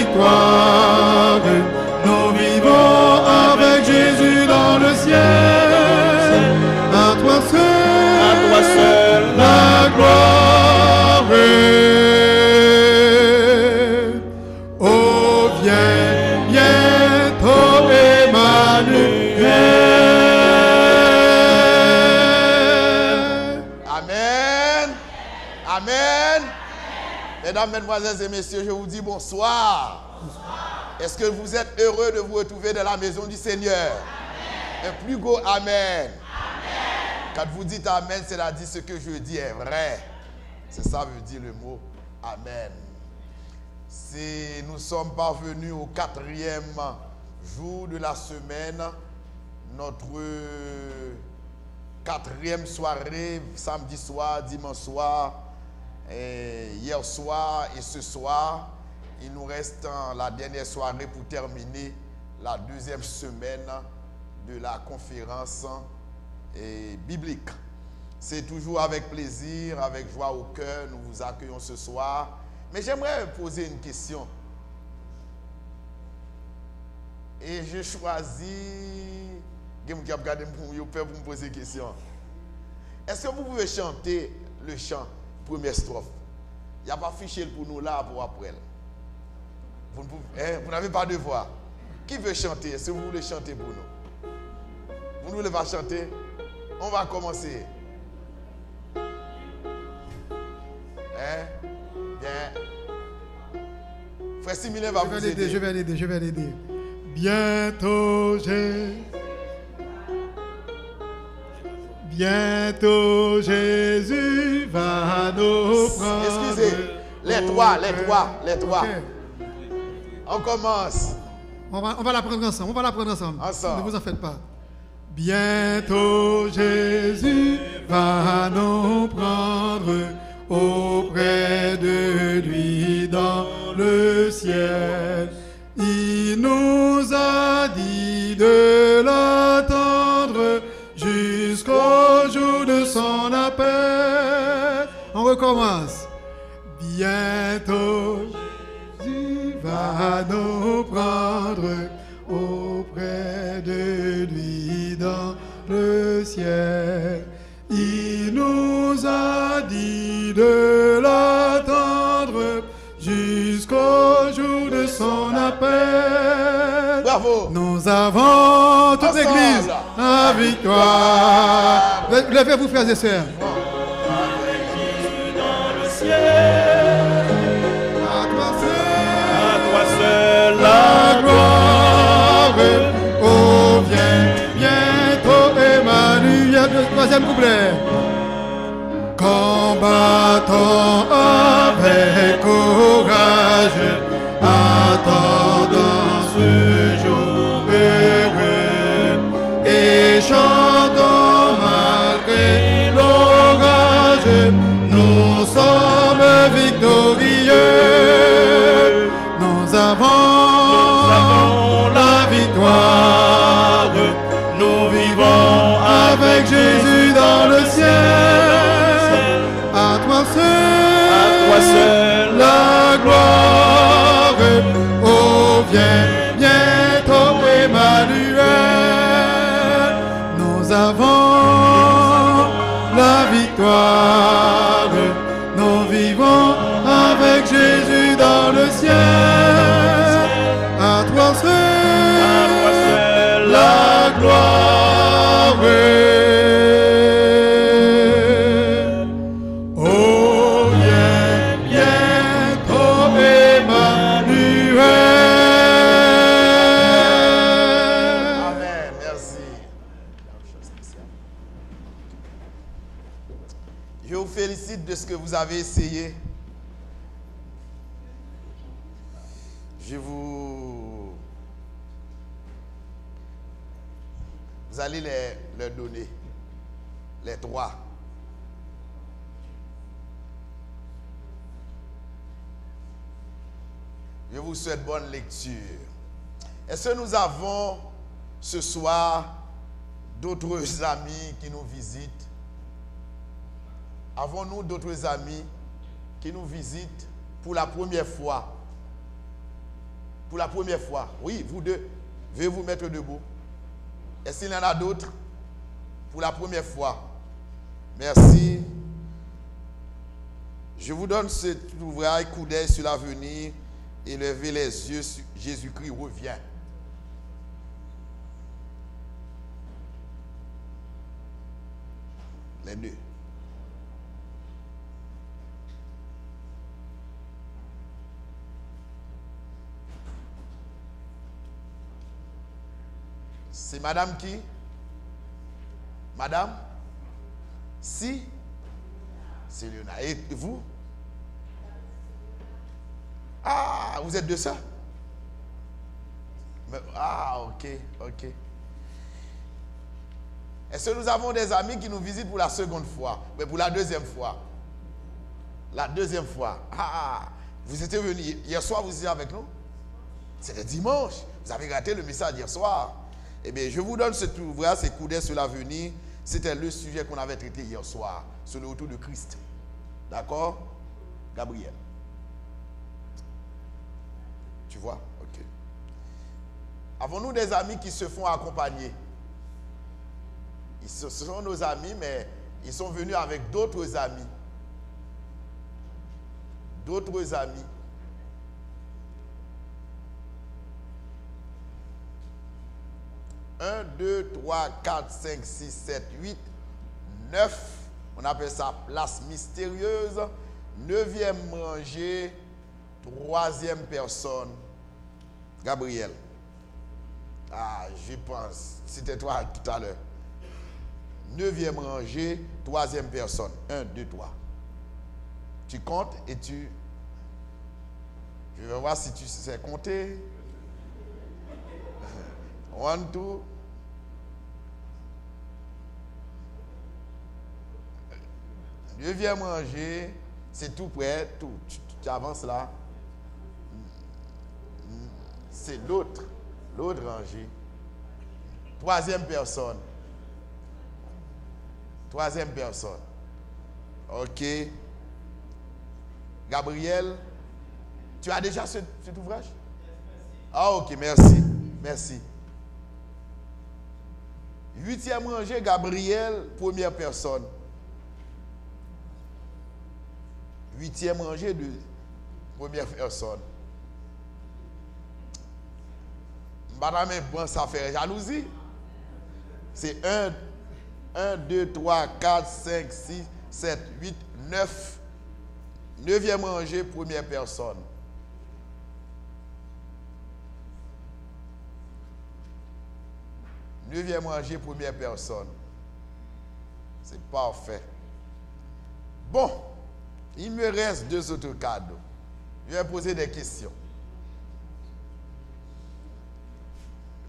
victoire. Nous vivons avec Jésus dans le ciel. À toi seul la gloire. Oh, viens bientôt, Emmanuel. Amen. Amen. Mesdames, mesdemoiselles et messieurs, je vous dis bonsoir. Est-ce que vous êtes heureux de vous retrouver dans la maison du Seigneur? Amen. Un plus beau Amen. Amen. Quand vous dites Amen, c'est-à-dire ce que je dis est vrai. C'est ça veut dire le mot Amen. Si nous sommes parvenus au 4e jour de la semaine, notre 4e soirée, samedi soir, dimanche soir, et hier soir et ce soir, il nous reste la dernière soirée pour terminer la 2e semaine de la conférence biblique. C'est toujours avec plaisir, avec joie au cœur, nous vous accueillons ce soir. Mais j'aimerais poser une question. Et je choisis... Vous me poser une question. Est-ce que vous pouvez chanter le chant, première strophe? Il n'y a pas fiché pour nous là pour après. Vous n'avez pas de voix. Qui veut chanter? Est-ce que vous voulez chanter pour nous? Vous ne voulez pas chanter? On va commencer. Bien. Frère Similin va vous aider. Je vais l'aider. Bientôt Jésus va nous prendre. Excusez, les trois. Okay. On commence. On va la prendre ensemble. Ensemble. Ne vous en faites pas. Bientôt Jésus va nous prendre auprès de lui dans le ciel. Il nous a dit de l'attendre jusqu'au jour de son appel. On recommence. Bientôt Jésus va nous prendre auprès de lui dans le ciel. Il nous a dit de l'attendre jusqu'au jour de son appel. Bravo. Nous avons toute l'église la victoire. Levez-vous, frères et sœurs. Avec Jésus dans le ciel. À toi seul la gloire. Oh, viens bientôt, Emmanuel. Le troisième couplet. Combattons avec courage, attendant ce jour heureux, et chantons malgré l'orage, nous sommes victorieux, nous avons la victoire, nous vivons avec Jésus dans le ciel. À toi seul la gloire. Oh, viens bientôt, Emmanuel. Nous avons la victoire. Nous vivons avec Jésus dans le ciel. À toi seul la gloire. De ce que vous avez essayé. Vous allez les donner. Les trois. Je vous souhaite bonne lecture. Est-ce que nous avons ce soir d'autres amis qui nous visitent? Avons-nous d'autres amis qui nous visitent pour la première fois? Pour la première fois. Oui, vous deux. Veuillez vous mettre debout. Est-ce qu'il y en a d'autres? Pour la première fois. Merci. Je vous donne cet ouvrage, coup d'œil sur l'avenir et levez les yeux sur Jésus-Christ revient. Les deux. C'est madame qui? Madame? Si? C'est Léona. Et vous? Ah, vous êtes de ça? Ah, ok, ok. Est-ce que nous avons des amis qui nous visitent pour la seconde fois? Mais pour la deuxième fois. La deuxième fois. Ah, vous étiez venus hier soir, vous étiez avec nous? C'était dimanche. Vous avez raté le message hier soir. Eh bien, je vous donne cet ouvrage, ces coups d'œil sur l'avenir. C'était le sujet qu'on avait traité hier soir, sur le retour de Christ. D'accord? Gabriel. Tu vois? Ok. Avons-nous des amis qui se font accompagner? Ce sont nos amis, mais ils sont venus avec d'autres amis. D'autres amis. 1, 2, 3, 4, 5, 6, 7, 8, 9. On appelle ça place mystérieuse. 9e rangée, 3e personne. Gabriel. Ah, je pense. C'était toi tout à l'heure. 9e rangée, 3e personne. 1, 2, 3. Tu comptes et tu... Je vais voir si tu sais compter. 1, 2. Neuvième rangée, c'est tout près, tout. Tu avances là. C'est l'autre rangée. 3e personne. 3e personne. Ok. Gabriel, tu as déjà cet ouvrage? Ah, ok, merci. Merci. 8e rangée, Gabriel, première personne. 8e rangée de première personne. Madame, ça fait jalousie. C'est 1, 2, 3, 4, 5, 6, 7, 8, 9. 9e rangée, première personne. Neuvième rangée, première personne. C'est parfait. Bon, il me reste 2 autres cadeaux. Je vais poser des questions.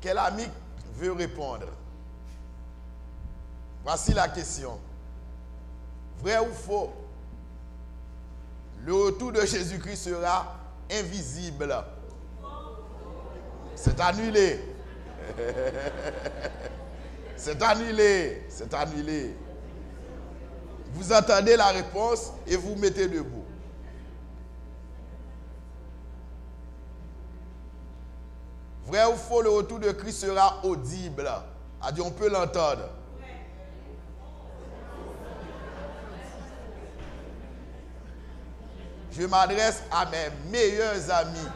Quel ami veut répondre? Voici la question. Vrai ou faux? Le retour de Jésus-Christ sera invisible. C'est annulé. C'est annulé. C'est annulé. Vous entendez la réponse et vous mettez debout. Vrai ou faux, le retour de Christ sera audible. C'est-à-dire, on peut l'entendre. Je m'adresse à mes meilleurs amis.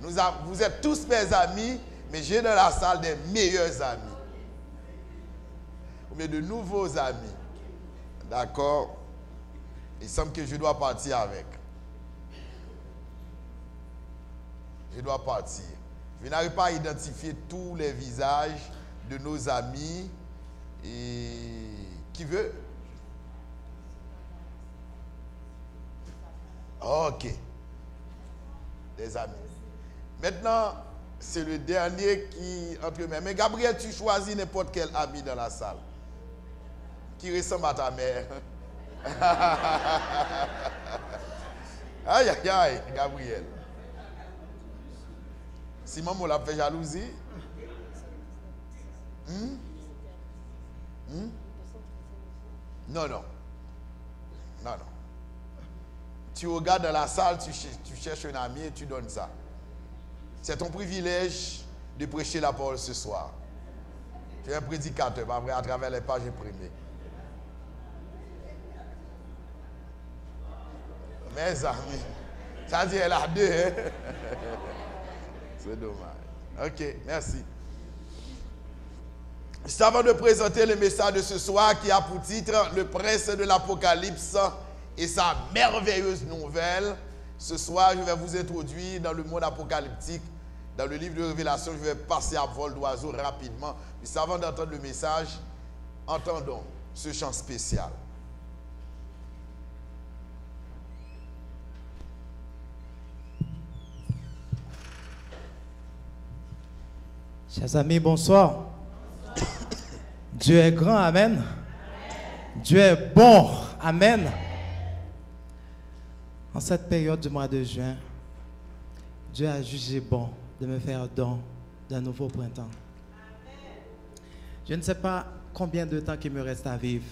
Vous êtes tous mes amis, mais j'ai dans la salle des meilleurs amis. Mais de nouveaux amis. D'accord? Il semble que je dois partir avec. Je dois partir. Je n'arrive pas à identifier tous les visages de nos amis. Et qui veut? Ok. Des amis. Maintenant, c'est le dernier qui entre mes mains. Mais Gabriel, tu choisis n'importe quel ami dans la salle qui ressemble à ta mère. Aïe, aïe, aïe, Gabriel. Si maman l'a fait jalousie. Non, non. Non, non. Tu regardes dans la salle, tu cherches un ami et tu donnes ça. C'est ton privilège de prêcher la parole ce soir. Tu es un prédicateur, pas vrai, à travers les pages imprimées. Mes amis, ça dit elle a deux. Hein? C'est dommage. Ok, merci. Juste avant de présenter le message de ce soir qui a pour titre Le prince de l'Apocalypse et sa merveilleuse nouvelle, ce soir je vais vous introduire dans le monde apocalyptique, dans le livre de Révélation. Je vais passer à vol d'oiseau rapidement. Juste avant d'entendre le message, entendons ce chant spécial. Chers amis, bonsoir. Dieu est grand, amen. Dieu est bon, amen. En cette période du mois de juin, Dieu a jugé bon de me faire don d'un nouveau printemps. Je ne sais pas combien de temps il me reste à vivre,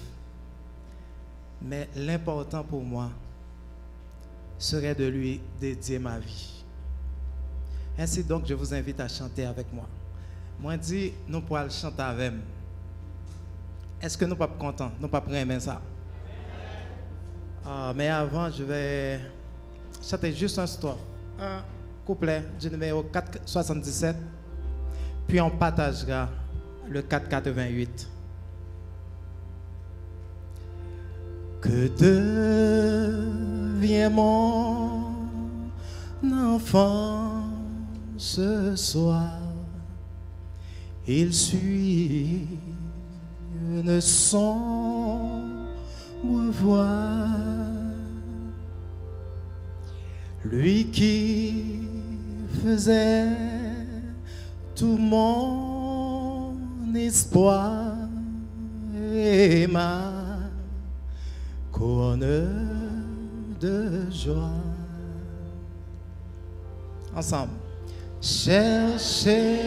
mais l'important pour moi serait de lui dédier ma vie. Ainsi donc, je vous invite à chanter avec moi. Moi, dis, nous pourrons chanter avec moi. Est-ce que nous ne sommes pas contents? Nous ne sommes pas prêts à ça? Mais avant, je vais chanter juste un strophe. Un couplet du numéro 477. Puis on partagera le 488. Que devient mon enfant ce soir? Il suit une sombre voie. Lui qui faisait tout mon espoir et ma couronne de joie. Ensemble. Cherchez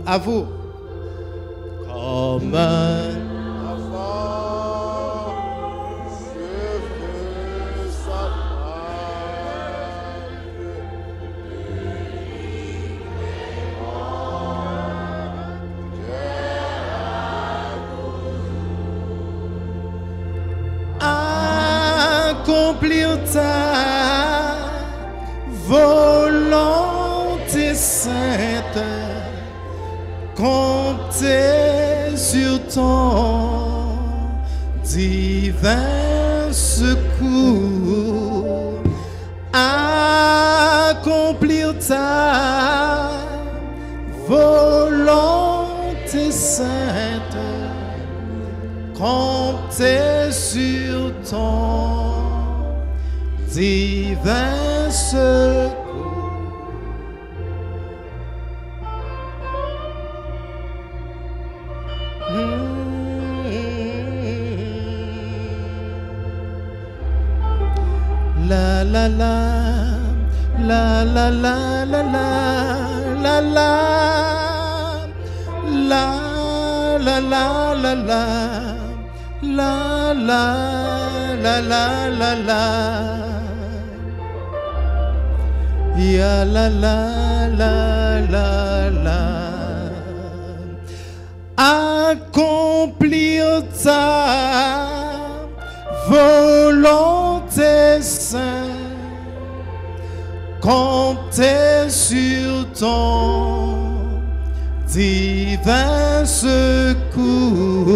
à vous. Comme un enfant, je veux sa accomplir ta volonté sainte. Comptez sur ton divin secours, accomplir ta volonté sainte. Comptez sur ton divin secours. la la la la la la la la la la la la la la la la la la la ya la la la accomplir ta volonté sainte, compter sur ton divin secours,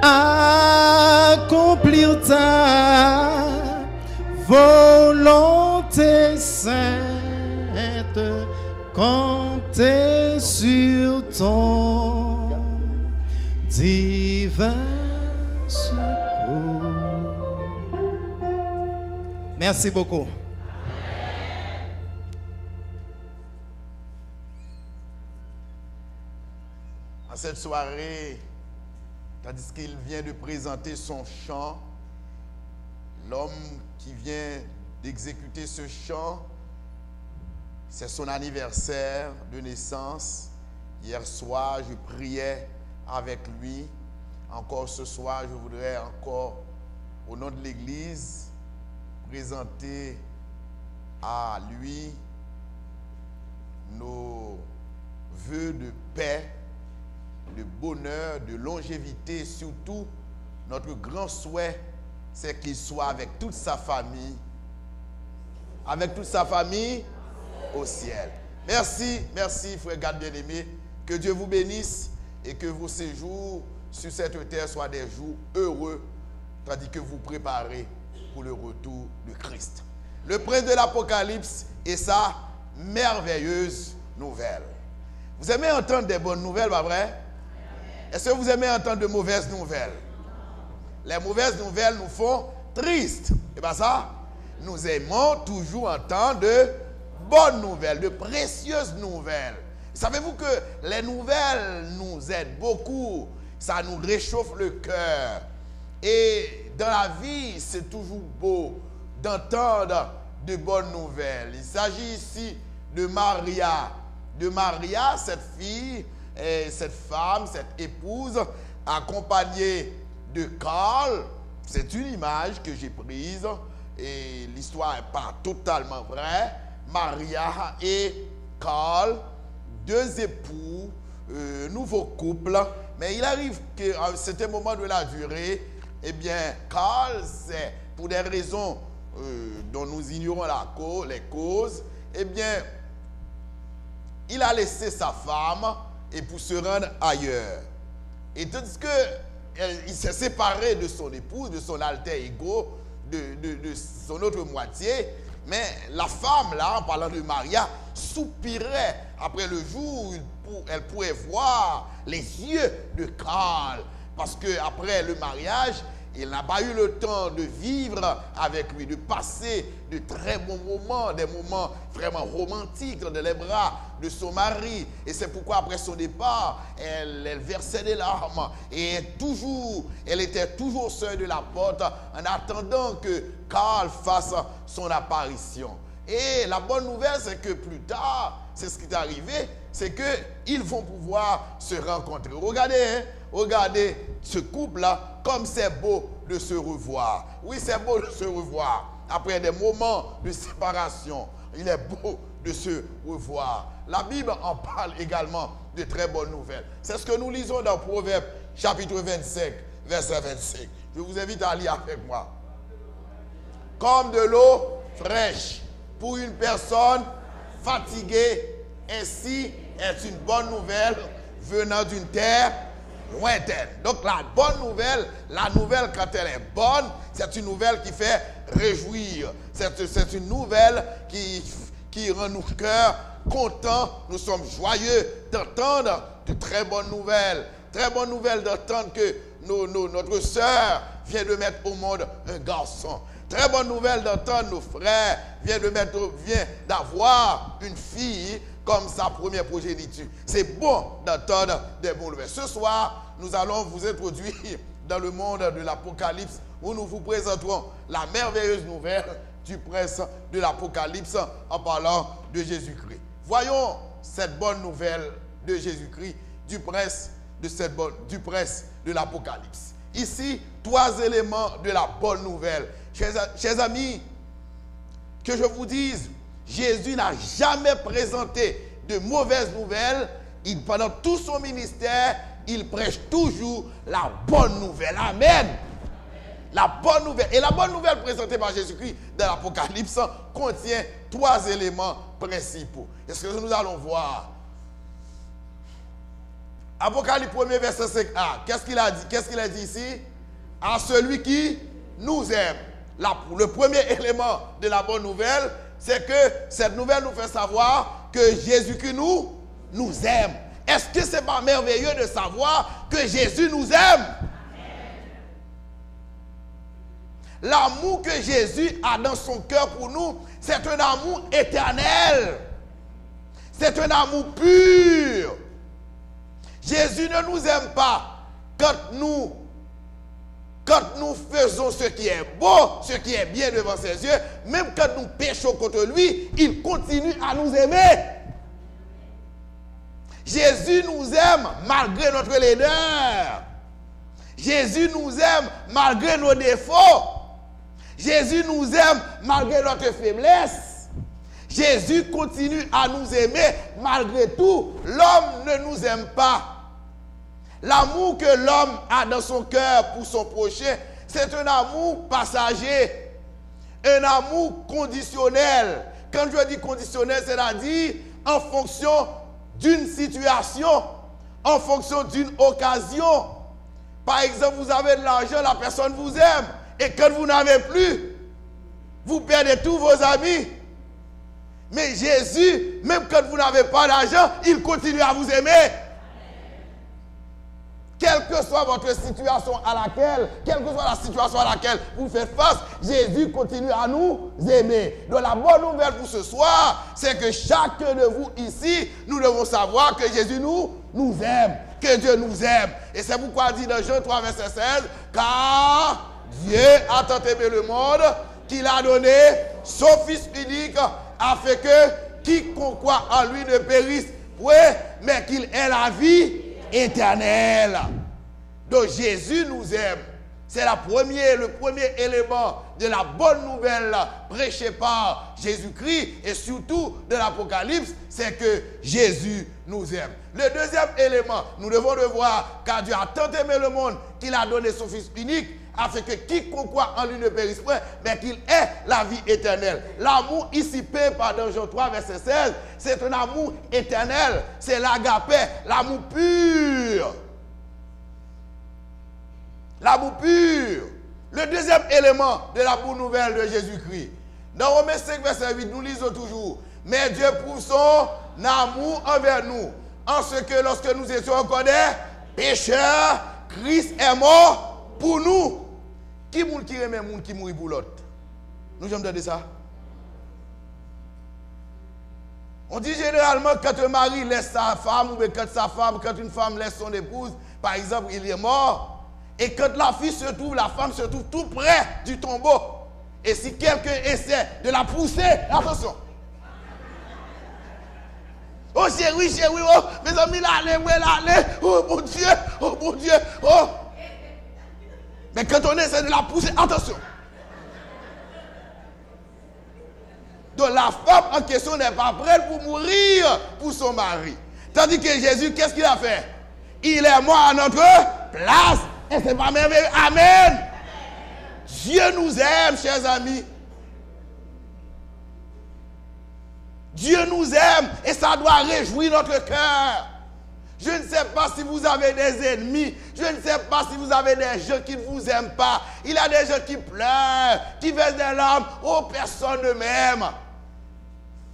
accomplir ta volonté sainte, compter sur ton divin secours. Merci beaucoup. En cette soirée, tandis qu'il vient de présenter son chant, l'homme qui vient d'exécuter ce chant, c'est son anniversaire de naissance. Hier soir, je priais avec lui. Encore ce soir, je voudrais encore, au nom de l'Église, présenter à lui nos vœux de paix, de bonheur, de longévité. Surtout, notre grand souhait, c'est qu'il soit avec toute sa famille. Avec toute sa famille au ciel. Merci, merci, frère Gad bien-aimé. Que Dieu vous bénisse et que vos séjours sur cette terre soient des jours heureux, tandis que vous préparez pour le retour de Christ. Le prince de l'Apocalypse et sa merveilleuse nouvelle. Vous aimez entendre des bonnes nouvelles, pas vrai? Est-ce que vous aimez entendre de mauvaises nouvelles? Les mauvaises nouvelles nous font tristes. Et bien ça, nous aimons toujours entendre de bonnes nouvelles, de précieuses nouvelles. Savez-vous que les nouvelles nous aident beaucoup? Ça nous réchauffe le cœur. Et dans la vie, c'est toujours beau d'entendre de bonnes nouvelles. Il s'agit ici de Maria. De Maria, cette fille, cette femme, cette épouse, accompagnée de Carl. C'est une image que j'ai prise et l'histoire n'est pas totalement vraie. Maria et Carl, deux époux, nouveau couple, mais il arrive qu'à un certain moment de la durée, eh bien, Carl, c'est pour des raisons dont nous ignorons les causes, eh bien, il a laissé sa femme et pour se rendre ailleurs. Et tandis qu'il s'est séparé de son épouse, de son alter ego, de son autre moitié, mais la femme, là, en parlant de Maria, soupirait après le jour où elle pourrait voir les yeux de Carl. Parce qu'après le mariage, il n'a pas eu le temps de vivre avec lui, de passer de très bons moments, des moments vraiment romantiques dans les bras de son mari. Et c'est pourquoi après son départ, elle versait des larmes. Et elle était toujours au seuil de la porte en attendant que Carl fasse son apparition. Et la bonne nouvelle, c'est que plus tard, c'est ce qui est arrivé, c'est qu'ils vont pouvoir se rencontrer. Regardez, hein, regardez ce couple-là, comme c'est beau de se revoir. Oui, c'est beau de se revoir. Après des moments de séparation, il est beau de se revoir. La Bible en parle également de très bonnes nouvelles. C'est ce que nous lisons dans Proverbes, chapitre 25, verset 25. Je vous invite à lire avec moi. Comme de l'eau fraîche pour une personne fatiguée, ainsi est une bonne nouvelle venant d'une terre lointaine. Donc la bonne nouvelle, la nouvelle quand elle est bonne, c'est une nouvelle qui fait réjouir. C'est une nouvelle qui rend nos cœurs contents. Nous sommes joyeux d'entendre de très bonnes nouvelles. Très bonne nouvelle d'entendre que notre sœur vient de mettre au monde un garçon. Très bonne nouvelle d'entendre nos frères vient d'avoir une fille comme sa première progéniture. C'est bon d'entendre des bonnes nouvelles. Ce soir, nous allons vous introduire dans le monde de l'Apocalypse où nous vous présenterons la merveilleuse nouvelle du prince de l'Apocalypse en parlant de Jésus-Christ. Voyons cette bonne nouvelle de Jésus-Christ, du prince de l'Apocalypse. Ici, 3 éléments de la bonne nouvelle. Chers amis, que je vous dise, Jésus n'a jamais présenté de mauvaises nouvelles. Pendant tout son ministère, il prêche toujours la bonne nouvelle. Amen. La bonne nouvelle. Et la bonne nouvelle présentée par Jésus-Christ dans l'Apocalypse contient 3 éléments principaux. Est-ce que nous allons voir? Apocalypse 1er verset 5a. Qu'est-ce qu'il a dit? Qu'est-ce qu'il a dit ici? À celui qui nous aime. Le premier élément de la bonne nouvelle, c'est que cette nouvelle nous fait savoir que Jésus-Christ nous aime. Est-ce que ce n'est pas merveilleux de savoir que Jésus nous aime? L'amour que Jésus a dans son cœur pour nous, c'est un amour éternel. C'est un amour pur. Jésus ne nous aime pas quand nous faisons ce qui est beau, ce qui est bien devant ses yeux. Même quand nous péchons contre lui, il continue à nous aimer. Jésus nous aime malgré notre laideur. Jésus nous aime malgré nos défauts. Jésus nous aime malgré notre faiblesse. Jésus continue à nous aimer malgré tout. L'homme ne nous aime pas. L'amour que l'homme a dans son cœur pour son prochain, c'est un amour passager. Un amour conditionnel. Quand je dis conditionnel, c'est-à-dire en fonction d'une situation, en fonction d'une occasion. Par exemple, vous avez de l'argent, la personne vous aime. Et quand vous n'avez plus, vous perdez tous vos amis. Mais Jésus, même quand vous n'avez pas d'argent, il continue à vous aimer. Quelle que soit votre situation quelle que soit la situation à laquelle vous faites face, Jésus continue à nous aimer. Donc la bonne nouvelle pour ce soir, c'est que chacun de vous ici, nous devons savoir que Jésus nous aime, que Dieu nous aime. Et c'est pourquoi il dit dans Jean 3, verset 16, car Dieu a tant aimé le monde qu'il a donné son Fils unique afin que quiconque croit en lui ne périsse point, mais qu'il ait la vie éternelle. Donc Jésus nous aime. C'est le premier élément de la bonne nouvelle prêchée par Jésus-Christ et surtout de l'Apocalypse, c'est que Jésus nous aime. Le deuxième élément, nous devons le voir, car Dieu a tant aimé le monde qu'il a donné son Fils unique afin que quiconque croit en lui ne périsse point, mais qu'il ait la vie éternelle. L'amour ici peint par Jean 3, verset 16, c'est un amour éternel. C'est l'agapé, l'amour pur. L'amour pur. Le deuxième élément de la bonne nouvelle de Jésus-Christ. Dans Romains 5, verset 8, nous lisons toujours. Mais Dieu prouve son amour envers nous, en ce que lorsque nous étions encore des pécheurs, Christ est mort pour nous. Qui moun qui remet moun qui mourit pour l'autre? Nous j'aime dire ça. On dit généralement quand un mari laisse sa femme, ou quand une femme laisse son épouse, par exemple, il est mort. Et quand la femme se trouve tout près du tombeau. Et si quelqu'un essaie de la pousser, attention. Oh chérie, oh, mes amis, allez, oh mon Dieu, oh. Mais quand on essaie de la pousser, attention. Donc la femme en question n'est pas prête pour mourir pour son mari. Tandis que Jésus, qu'est-ce qu'il a fait? Il est mort à notre place. Et c'est pas merveilleux. Amen. Dieu nous aime, chers amis. Dieu nous aime et ça doit réjouir notre cœur. Je ne sais pas si vous avez des ennemis. Je ne sais pas si vous avez des gens qui ne vous aiment pas. Il y a des gens qui pleurent, qui versent des larmes. Oh, personne ne m'aime.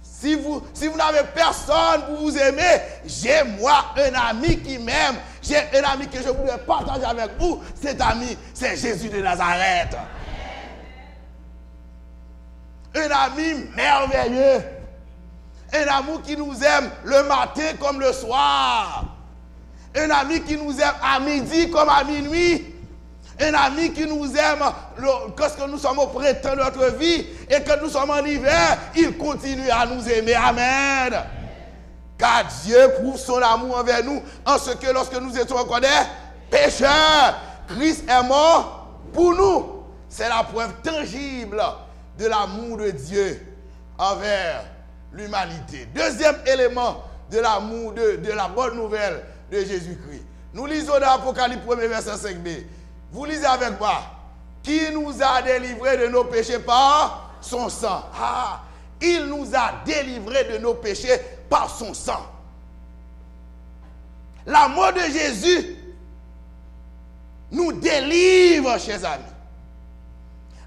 Si vous n'avez personne pour vous aimer, j'ai moi un ami qui m'aime. J'ai un ami que je voudrais partager avec vous. Cet ami, c'est Jésus de Nazareth. Un ami merveilleux. Un amour qui nous aime le matin comme le soir. Un ami qui nous aime à midi comme à minuit. Un ami qui nous aime lorsque nous sommes au printemps de notre vie et que nous sommes en hiver, il continue à nous aimer. Amen. Car Dieu prouve son amour envers nous en ce que lorsque nous étions encore des pécheurs, Christ est mort pour nous. C'est la preuve tangible de l'amour de Dieu envers l'humanité. Deuxième élément de l'amour, de la bonne nouvelle de Jésus-Christ. Nous lisons dans l'Apocalypse 1, verset 5b. Vous lisez avec moi. Qui nous a délivrés de nos péchés par son sang. Ah, il nous a délivrés de nos péchés par son sang. La mort de Jésus nous délivre, chers amis.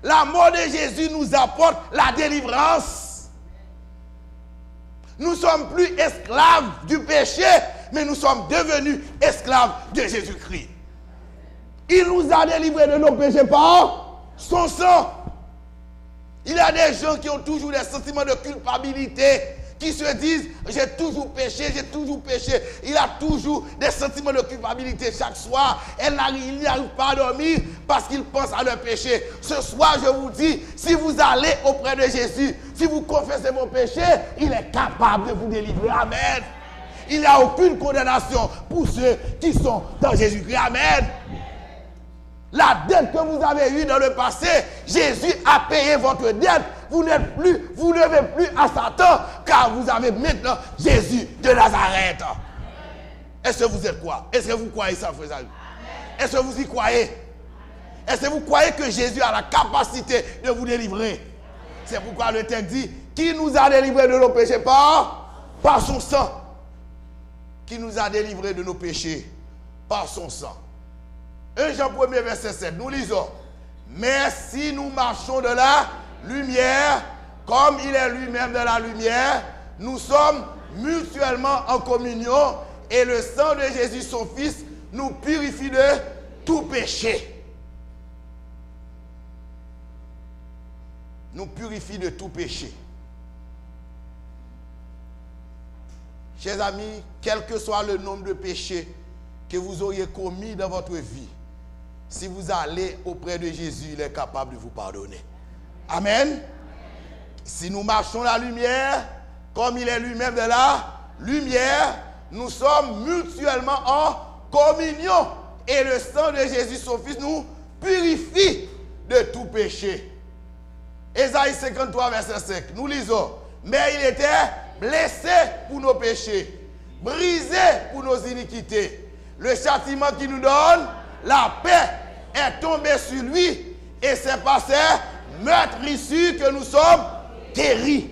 La mort de Jésus nous apporte la délivrance. Nous ne sommes plus esclaves du péché, mais nous sommes devenus esclaves de Jésus-Christ. Il nous a délivrés de nos péchés par son sang. Il y a des gens qui ont toujours des sentiments de culpabilité, qui se disent, j'ai toujours péché, j'ai toujours péché. Il a toujours des sentiments de culpabilité chaque soir. Il n'arrive pas à dormir parce qu'il pense à leur péché. Ce soir, je vous dis, si vous allez auprès de Jésus, si vous confessez vos péchés, il est capable de vous délivrer. Amen. Il n'y a aucune condamnation pour ceux qui sont dans Jésus-Christ. Amen. La dette que vous avez eue dans le passé, Jésus a payé votre dette. Vous ne devez plus à Satan, car vous avez maintenant Jésus de Nazareth. Est-ce que vous êtes quoi? Est-ce que vous croyez ça, frères amis? Est-ce que vous y croyez? Est-ce que vous croyez que Jésus a la capacité de vous délivrer? C'est pourquoi le texte dit, qui nous a délivrés de nos péchés par son sang. Qui nous a délivrés de nos péchés par son sang. 1 Jean 1, verset 7, nous lisons. Mais si nous marchons de la lumière, comme il est lui-même de la lumière, nous sommes mutuellement en communion et le sang de Jésus, son Fils, nous purifie de tout péché. Nous purifie de tout péché. Chers amis, quel que soit le nombre de péchés que vous auriez commis dans votre vie, si vous allez auprès de Jésus, il est capable de vous pardonner. Amen. Si nous marchons la lumière, comme il est lui-même de la lumière, nous sommes mutuellement en communion. Et le sang de Jésus, son Fils, nous purifie de tout péché. Ésaïe 53, verset 5, nous lisons. Mais il était blessé pour nos péchés, brisé pour nos iniquités. Le châtiment qui nous donne la paix est tombé sur lui et c'est par ses meurtrissures que nous sommes guéris.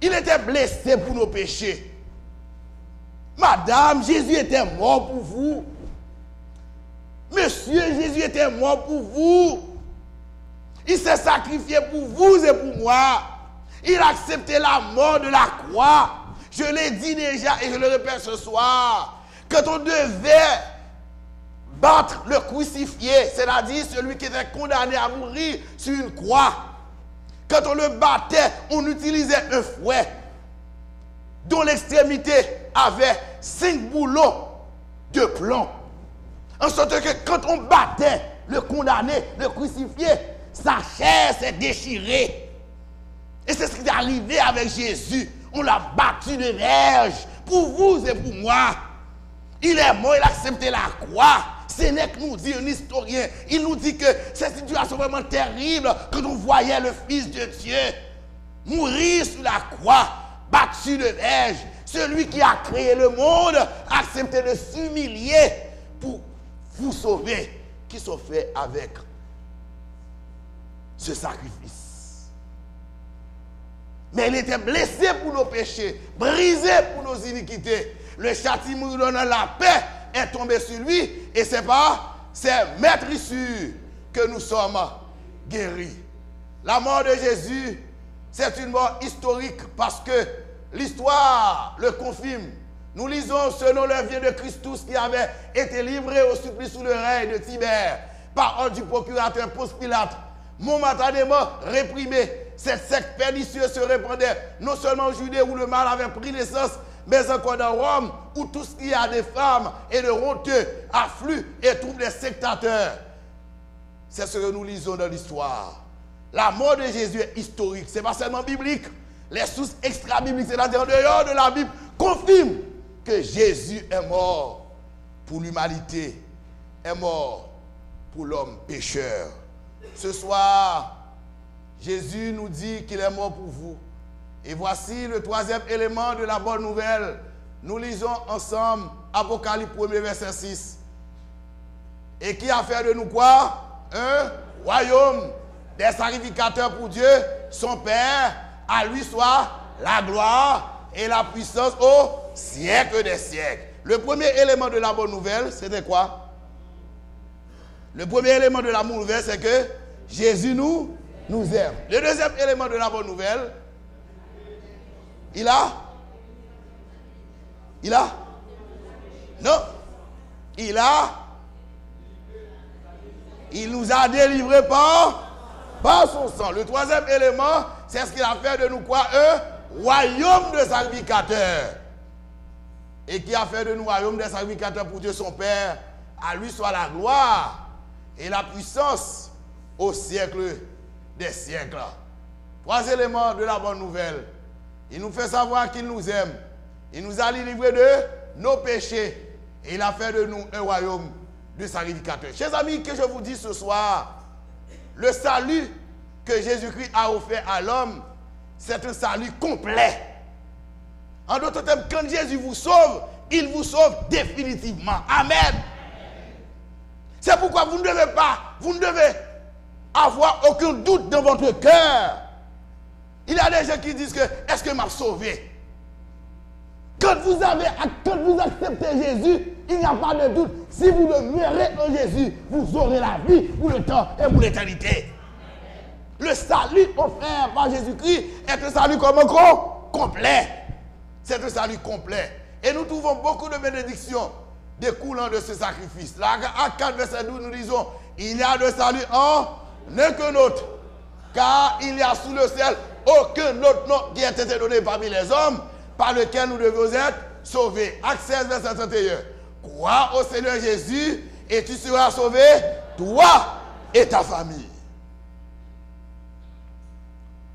Il était blessé pour nos péchés. Madame, Jésus était mort pour vous. Monsieur, Jésus était mort pour vous. Il s'est sacrifié pour vous et pour moi. Il a accepté la mort de la croix. Je l'ai dit déjà et je le répète ce soir. Quand on devait battre le crucifié, c'est-à-dire celui qui était condamné à mourir sur une croix. Quand on le battait, on utilisait un fouet dont l'extrémité avait 5 boulons de plomb. En sorte que quand on battait le condamné, le crucifié, sa chair s'est déchirée. Et c'est ce qui est arrivé avec Jésus. On l'a battu de verge pour vous et pour moi. Il est mort, il a accepté la croix. Ce n'est que nous dit un historien. Il nous dit que cette situation vraiment terrible quand on voyait le Fils de Dieu mourir sur la croix, battu de verge. Celui qui a créé le monde a accepté de s'humilier pour vous sauver. Qui sont faits avec ce sacrifice. Mais il était blessé pour nos péchés, brisé pour nos iniquités. Le châtiment nous donnant la paix est tombé sur lui et c'est par ses meurtrissures que nous sommes guéris. La mort de Jésus, c'est une mort historique parce que l'histoire le confirme. Nous lisons ce nom le vient de Christus qui avait été livré au supplice sous le règne de Tibère par ordre du procurateur Ponce Pilate. Momentanément réprimé, cette secte pernicieuse se répandait non seulement en Judée où le mal avait pris naissance, mais encore dans Rome, où tout ce qu'il y a des femmes et de honteux affluent et trouvent des sectateurs. C'est ce que nous lisons dans l'histoire. La mort de Jésus est historique, ce n'est pas seulement biblique. Les sources extra-bibliques, c'est-à-dire en dehors de la Bible, confirment que Jésus est mort pour l'humanité, est mort pour l'homme pécheur. Ce soir, Jésus nous dit qu'il est mort pour vous. Et voici le troisième élément de la bonne nouvelle. Nous lisons ensemble Apocalypse 1, verset 6. Et qui a fait de nous quoi? Un royaume des sacrificateurs pour Dieu, son Père. À lui soit la gloire et la puissance au siècle des siècles. Le premier élément de la bonne nouvelle, c'était quoi? Le premier élément de la bonne nouvelle, c'est que Jésus nous aime. Le deuxième élément de la bonne nouvelle, il nous a délivrés par son sang. Le troisième élément, c'est ce qu'il a fait de nous quoi? Un royaume de sacrificateurs. Et qui a fait de nous un royaume de sacrificateurs pour Dieu son Père. À lui soit la gloire et la puissance au siècle des siècles. Trois éléments de la bonne nouvelle. Il nous fait savoir qu'il nous aime. Il nous a délivrés de nos péchés. Et il a fait de nous un royaume de sacrificateurs. Chers amis, que je vous dis ce soir, le salut que Jésus-Christ a offert à l'homme, c'est un salut complet. En d'autres termes, quand Jésus vous sauve, il vous sauve définitivement. Amen. C'est pourquoi vous ne devez avoir aucun doute dans votre cœur. Il y a des gens qui disent que, est-ce que m'a sauvé? Quand vous acceptez Jésus, il n'y a pas de doute. Si vous demeurez en Jésus, vous aurez la vie pour le temps et pour l'éternité. Le salut offert par Jésus-Christ est un salut complet. C'est un salut complet. Et nous trouvons beaucoup de bénédictions découlant de ce sacrifice. Là, à 4, verset 12, nous disons, il y a de salut en aucun autre. Car il n'y a sous le ciel aucun autre nom qui a été donné parmi les hommes par lequel nous devons être sauvés. Acte 16, verset 31. Crois au Seigneur Jésus et tu seras sauvé, toi et ta famille.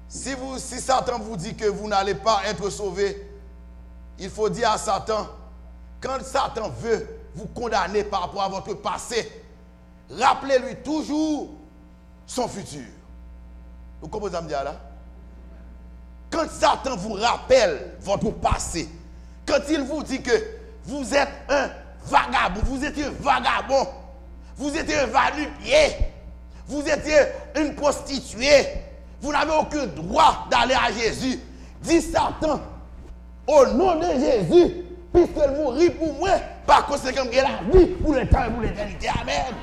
Si Satan vous dit que vous n'allez pas être sauvé, il faut dire à Satan, quand Satan veut vous condamner par rapport à votre passé, rappelez-lui toujours son futur. Vous comprenez ce que je dis là? Quand Satan vous rappelle votre passé, quand il vous dit que vous êtes un vagabond, vous étiez un vagabond, vous étiez un va-nu-pied, vous étiez une prostituée, vous n'avez aucun droit d'aller à Jésus. Dit Satan, au nom de Jésus, puisqu'il mourit pour moi, par conséquent, il y a la vie pour le temps et pour l'éternité. Amen.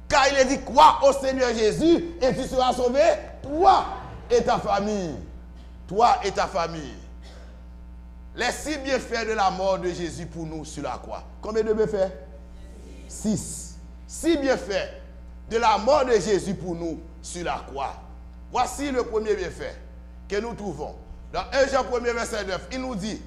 Car il est dit, crois au Seigneur Jésus et tu seras sauvé, toi et ta famille. Toi et ta famille. Les 6 bienfaits de la mort de Jésus pour nous sur la croix. Combien de bienfaits? 6. 6 bienfaits de la mort de Jésus pour nous sur la croix. Voici le premier bienfait que nous trouvons. Dans 1 Jean 1, verset 9, il nous dit,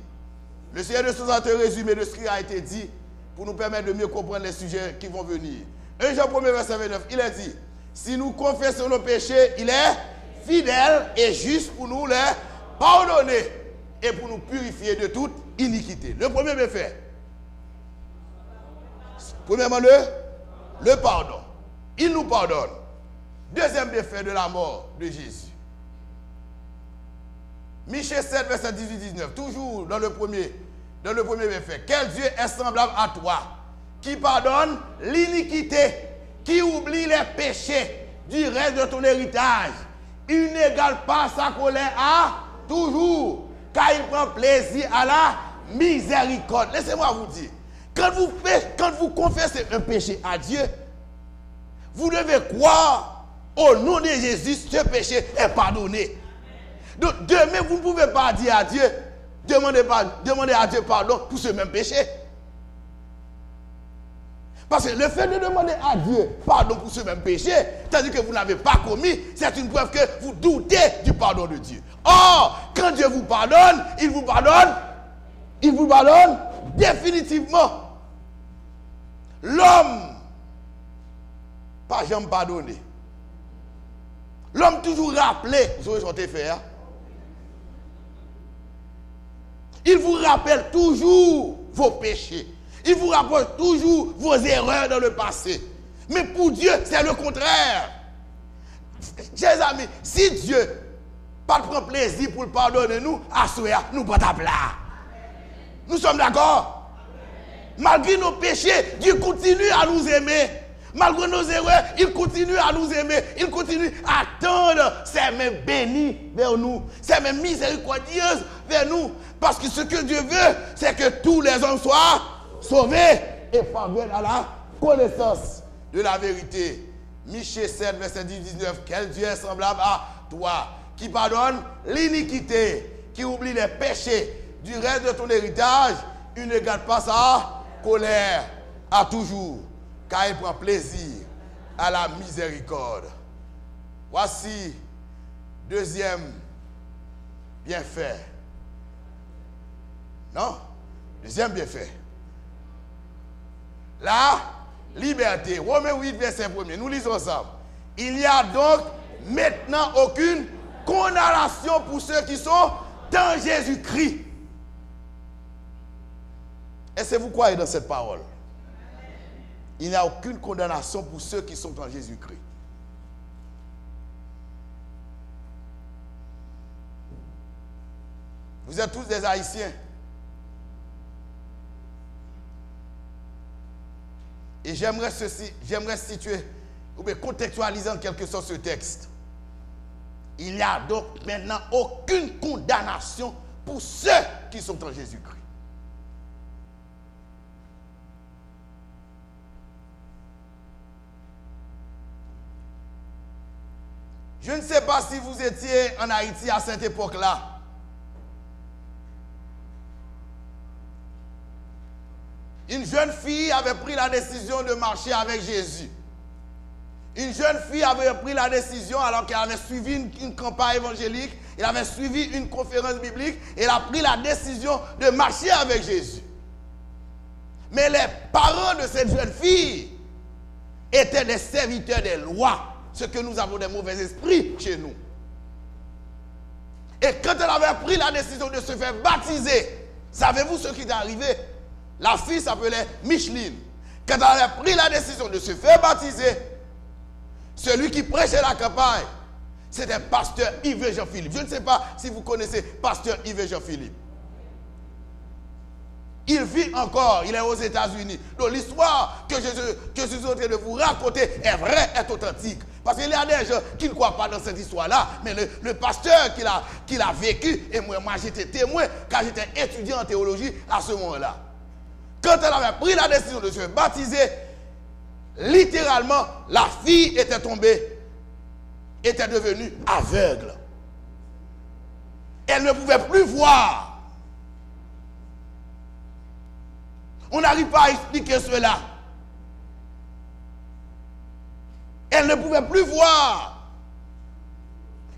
le Seigneur de ce un résumé de ce qui a été dit pour nous permettre de mieux comprendre les sujets qui vont venir. 1 Jean 1, verset 29, il est dit, si nous confessons nos péchés, il est fidèle et juste pour nous les pardonner et pour nous purifier de toute iniquité. Le premier bienfait, premièrement le pardon. Il nous pardonne. Deuxième bienfait de la mort de Jésus. Michée 7, verset 18-19, toujours dans le premier bienfait. Quel Dieu est semblable à toi, qui pardonne l'iniquité, qui oublie les péchés du reste de ton héritage. Il n'égale pas sa colère à toujours, car il prend plaisir à la miséricorde. Laissez-moi vous dire, quand vous confessez un péché à Dieu, vous devez croire au nom de Jésus, ce péché est pardonné. Donc demain, vous ne pouvez pas dire à Dieu, demandez à Dieu pardon pour ce même péché. Parce que le fait de demander à Dieu pardon pour ce même péché, tandis que vous n'avez pas commis, c'est une preuve que vous doutez du pardon de Dieu. Or, quand Dieu vous pardonne, il vous pardonne définitivement. L'homme, pas jamais pardonné. L'homme toujours rappelé, vous avez chanté faire. Il vous rappelle toujours vos péchés. Il vous rappelle toujours vos erreurs dans le passé. Mais pour Dieu, c'est le contraire. Chers amis, si Dieu pas prend plaisir pour le pardonner nous, à soi, nous pas ta plat. Nous sommes d'accord? Malgré nos péchés, Dieu continue à nous aimer. Malgré nos erreurs, il continue à nous aimer. Il continue à tendre ses mains bénies vers nous. Ses mains miséricordieuses vers nous. Parce que ce que Dieu veut, c'est que tous les hommes soient sauvés et parviennent à la connaissance de la vérité. Michée 7, verset 19. Quel Dieu est semblable à toi, qui pardonne l'iniquité, qui oublie les péchés du reste de ton héritage, il ne garde pas sa colère à toujours, car il prend plaisir à la miséricorde. Voici deuxième bienfait. Non? Deuxième bienfait. La liberté. Romains 8, verset 1er. Nous lisons ensemble. Il n'y a donc maintenant aucune condamnation pour ceux qui sont dans Jésus-Christ. Est-ce que vous croyez dans cette parole? Il n'y a aucune condamnation pour ceux qui sont en Jésus-Christ. Vous êtes tous des Haïtiens. Et j'aimerais situer ou bien contextualiser en quelque sorte ce texte. Il n'y a donc maintenant aucune condamnation pour ceux qui sont en Jésus-Christ. Je ne sais pas si vous étiez en Haïti à cette époque-là. Une jeune fille avait pris la décision de marcher avec Jésus. Une jeune fille avait pris la décision alors qu'elle avait suivi une campagne évangélique, elle avait suivi une conférence biblique, et elle a pris la décision de marcher avec Jésus. Mais les parents de cette jeune fille étaient des serviteurs des lois, ce que nous avons des mauvais esprits chez nous. Et quand elle avait pris la décision de se faire baptiser, savez-vous ce qui est arrivé? La fille s'appelait Micheline. Quand elle avait pris la décision de se faire baptiser, celui qui prêchait la campagne, c'était pasteur Yves Jean-Philippe. Je ne sais pas si vous connaissez pasteur Yves Jean-Philippe. Il vit encore, il est aux États-Unis. Donc l'histoire que je suis en train de vous raconter est vraie, est authentique. Parce qu'il y a des gens qui ne croient pas dans cette histoire-là, mais le pasteur qui l'a vécu, et moi j'étais témoin quand j'étais étudiant en théologie à ce moment-là. Quand elle avait pris la décision de se baptiser, littéralement, la fille était tombée, était devenue aveugle. Elle ne pouvait plus voir. On n'arrive pas à expliquer cela. Elle ne pouvait plus voir.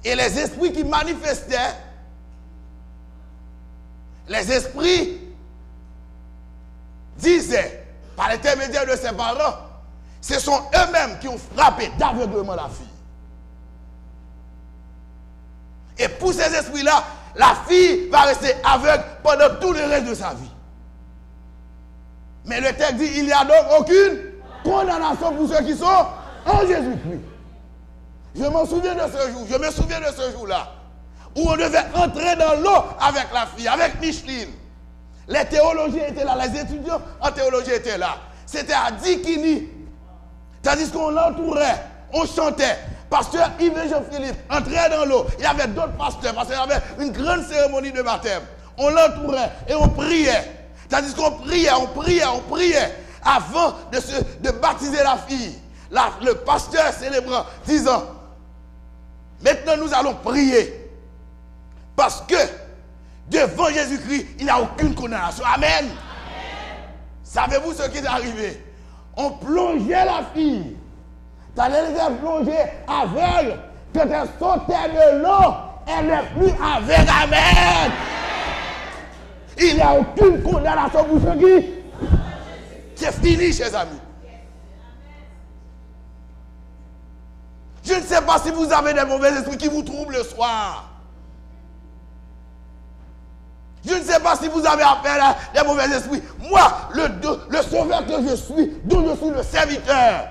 Et les esprits qui manifestaient, les esprits disaient, par l'intermédiaire de ses parents, ce sont eux-mêmes qui ont frappé d'aveuglement la fille. Et pour ces esprits-là, la fille va rester aveugle pendant tout le reste de sa vie. Mais le texte dit, il n'y a donc aucune condamnation pour ceux qui sont en Jésus-Christ. Je me souviens de ce jour-là, où on devait entrer dans l'eau avec la fille, avec Micheline. Les théologiens étaient là, les étudiants en théologie étaient là. C'était à Dikini. Tandis qu'on l'entourait, on chantait. Pasteur Yves Jean-Philippe entrait dans l'eau. Il y avait d'autres pasteurs, parce qu'il y avait une grande cérémonie de baptême. On l'entourait et on priait. Tandis qu'on priait, on priait avant de baptiser la fille. Le pasteur célébrant, disant, maintenant nous allons prier. Parce que devant Jésus-Christ, il n'y a aucune condamnation. Amen. Savez-vous ce qui est arrivé? on plongeait la fille. Ça les a plongée aveugle. Quand elle sortait de l'eau, elle n'est plus aveugle. Amen. Il n'y a aucune condamnation pour ceux qui. C'est fini, chers amis. Je ne sais pas si vous avez des mauvais esprits qui vous troublent le soir. Je ne sais pas si vous avez affaire à des mauvais esprits. Moi, le sauveur que je suis, dont je suis le serviteur,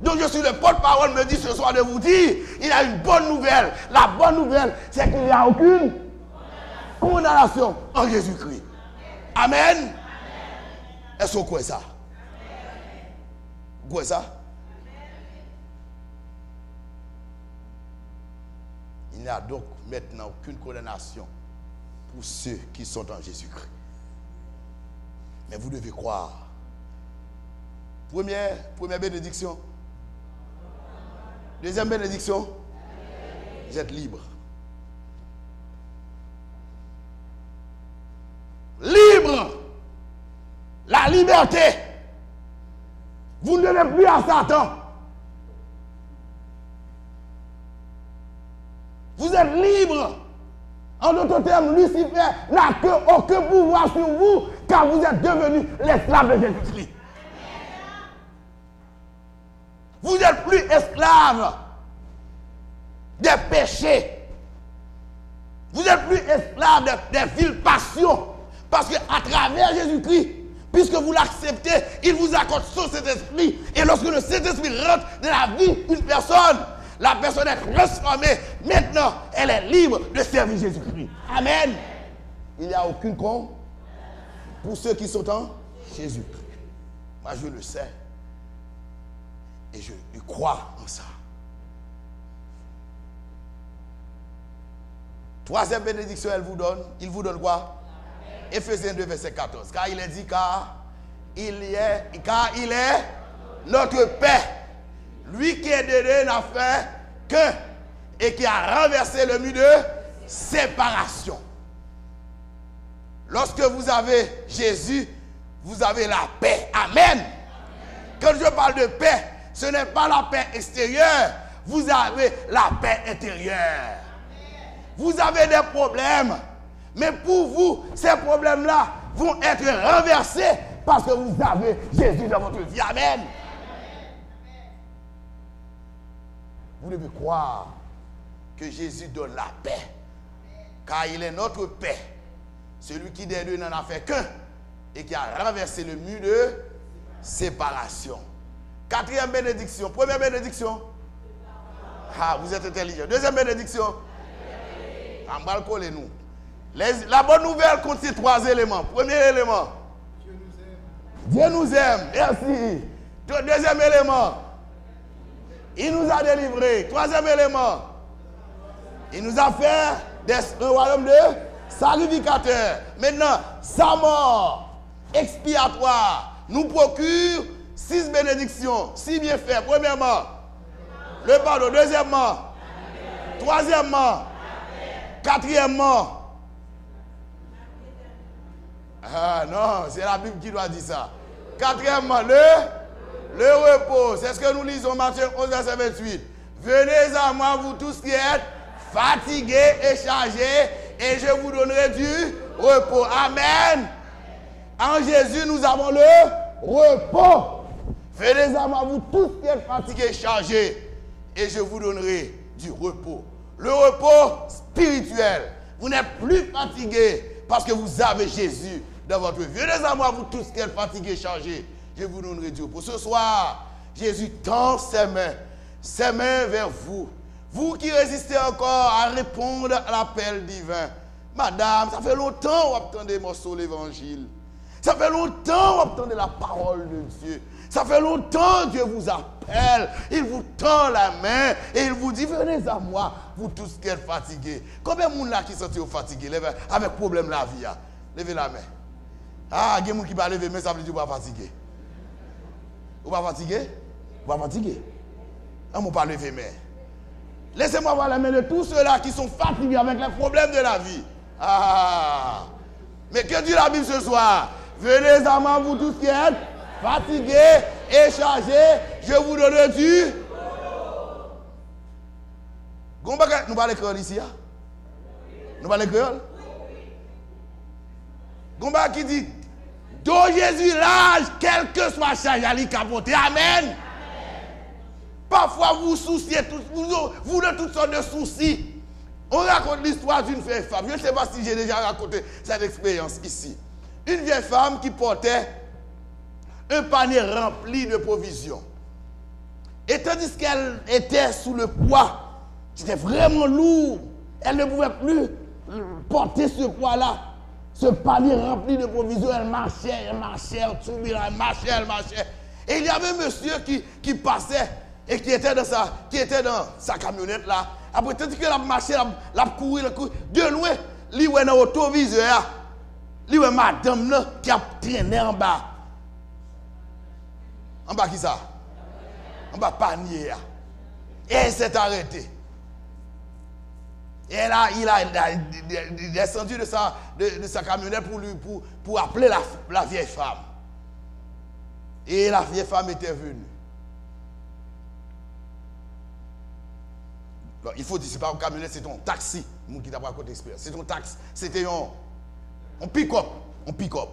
dont je suis le porte-parole, me dit ce soir de vous dire, il a une bonne nouvelle. La bonne nouvelle, c'est qu'il n'y a aucune condamnation en Jésus-Christ. Amen. Est-ce que vous croyez ça? Vous croyez ça? Il n'y a donc maintenant aucune condamnation pour ceux qui sont en Jésus-Christ. Mais vous devez croire. Première bénédiction. Deuxième bénédiction. Vous êtes libre. Libre. La liberté. Vous ne devez plus à Satan. Vous êtes libre. En d'autres termes, Lucifer n'a aucun pouvoir sur vous car vous êtes devenu l'esclave de Jésus-Christ. Vous n'êtes plus esclave des péchés. Vous n'êtes plus esclave des viles passions. Parce qu'à travers Jésus-Christ, puisque vous l'acceptez, il vous accorde son Saint-Esprit. Et lorsque le Saint-Esprit rentre dans la vie d'une personne, la personne est transformée. Maintenant, elle est libre de servir Jésus-Christ. Amen. Il n'y a aucune con pour ceux qui sont en Jésus-Christ. Moi, je le sais. Et je crois en ça. Troisième bénédiction, elle vous donne. Il vous donne quoi? Éphésiens 2, verset 14. Car il est dit, car il est notre paix. Lui qui est de n'a fait qu'un et qui a renversé le mur de séparation. Lorsque vous avez Jésus, vous avez la paix. Amen. Quand je parle de paix, ce n'est pas la paix extérieure, vous avez la paix intérieure. Vous avez des problèmes, mais pour vous, ces problèmes-là vont être renversés parce que vous avez Jésus dans votre vie. Amen. Vous devez croire que Jésus donne la paix, car il est notre paix. Celui qui des deux n'en a fait qu'un et qui a renversé le mur de séparation. Quatrième bénédiction. Première bénédiction. Ah, vous êtes intelligent. Deuxième bénédiction. En bas, collez-nous. La bonne nouvelle contient trois éléments. Premier élément. Dieu nous aime. Merci. Deuxième élément. Il nous a délivrés. Troisième élément. Il nous a fait un royaume de sacrificateurs. Maintenant, sa mort expiatoire nous procure 6 bénédictions, 6 bienfaits. Premièrement, le pardon. Deuxièmement, troisièmement, quatrièmement. Ah non, c'est la Bible qui doit dire ça. Quatrièmement, le repos. C'est ce que nous lisons Matthieu 11, verset 28. Venez à moi, vous tous qui êtes fatigués et chargés, et je vous donnerai du repos. Amen. En Jésus, nous avons le repos. Venez à moi, vous tous qui êtes fatigués et chargés, et je vous donnerai du repos. Le repos spirituel. Vous n'êtes plus fatigués parce que vous avez Jésus dans votre vie. Venez à moi, vous tous qui êtes fatigués et chargés, je vous donnerai du repos. Ce soir, Jésus tend ses mains vers vous. Vous qui résistez encore à répondre à l'appel divin. Madame, ça fait longtemps que vous attendez mon l'évangile. Ça fait longtemps que vous attendez la parole de Dieu. Ça fait longtemps que Dieu vous appelle. Il vous tend la main et il vous dit, venez à moi, vous tous qui êtes fatigués. Combien de monde là qui sont fatigués avec problème la vie? Levez la main. Ah, il y a des gens qui va lever, mais ça veut dire que vous ne pas fatigué. Vous ne pas fatigué? Vous ne pas fatigué? On ne pas lever, mais. Laissez-moi voir la main de tous ceux-là qui sont fatigués avec les problèmes de la vie. Ah! Mais que dit la Bible ce soir? Venez à moi, vous tous qui êtes fatigués, et chargés, je vous donne du. Nous parlons créole ici. Nous parlons créole. Gomba qui dit, dont Jésus l'âge, quel que soit charge à lui capoter. Amen. Parfois vous souciez, vous de toutes sortes de soucis. On raconte l'histoire d'une vieille femme. Je ne sais pas si j'ai déjà raconté cette expérience ici. Une vieille femme qui portait un panier rempli de provisions. Et tandis qu'elle était sous le poids, c'était vraiment lourd. Elle ne pouvait plus porter ce poids-là. Ce panier rempli de provisions, elle marchait, elle marchait. Et il y avait un monsieur qui passait et qui était dans sa camionnette là. Après, tandis que la marché, la courir, de loin, il y a un autoviseur, il y a madame là, qui a traîné en bas. En bas qui ça? En bas panier. Et elle s'est arrêtée. Et il a descendu de sa camionnette pour appeler la vieille femme. Et la vieille femme était venue. Alors, il faut dire, ce n'est pas un camionnette, c'est un taxi. Moi qui t'a pas côté expérience. C'est un taxi. C'était un pick-up. Un pick-up.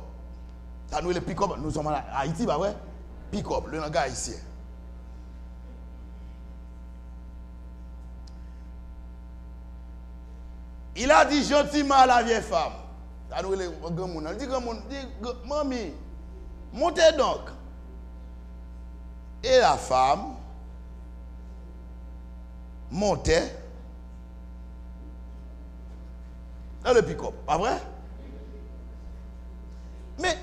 Ça nous, le pick-up, nous sommes à Haïti, bah ouais? Pick-up, le langage haïtien. Il a dit gentiment à la vieille femme. Ça nous, le grand monde. Il dit, grand monde, mamie, montez donc. Et la femme montait dans le pick-up, pas vrai? Mais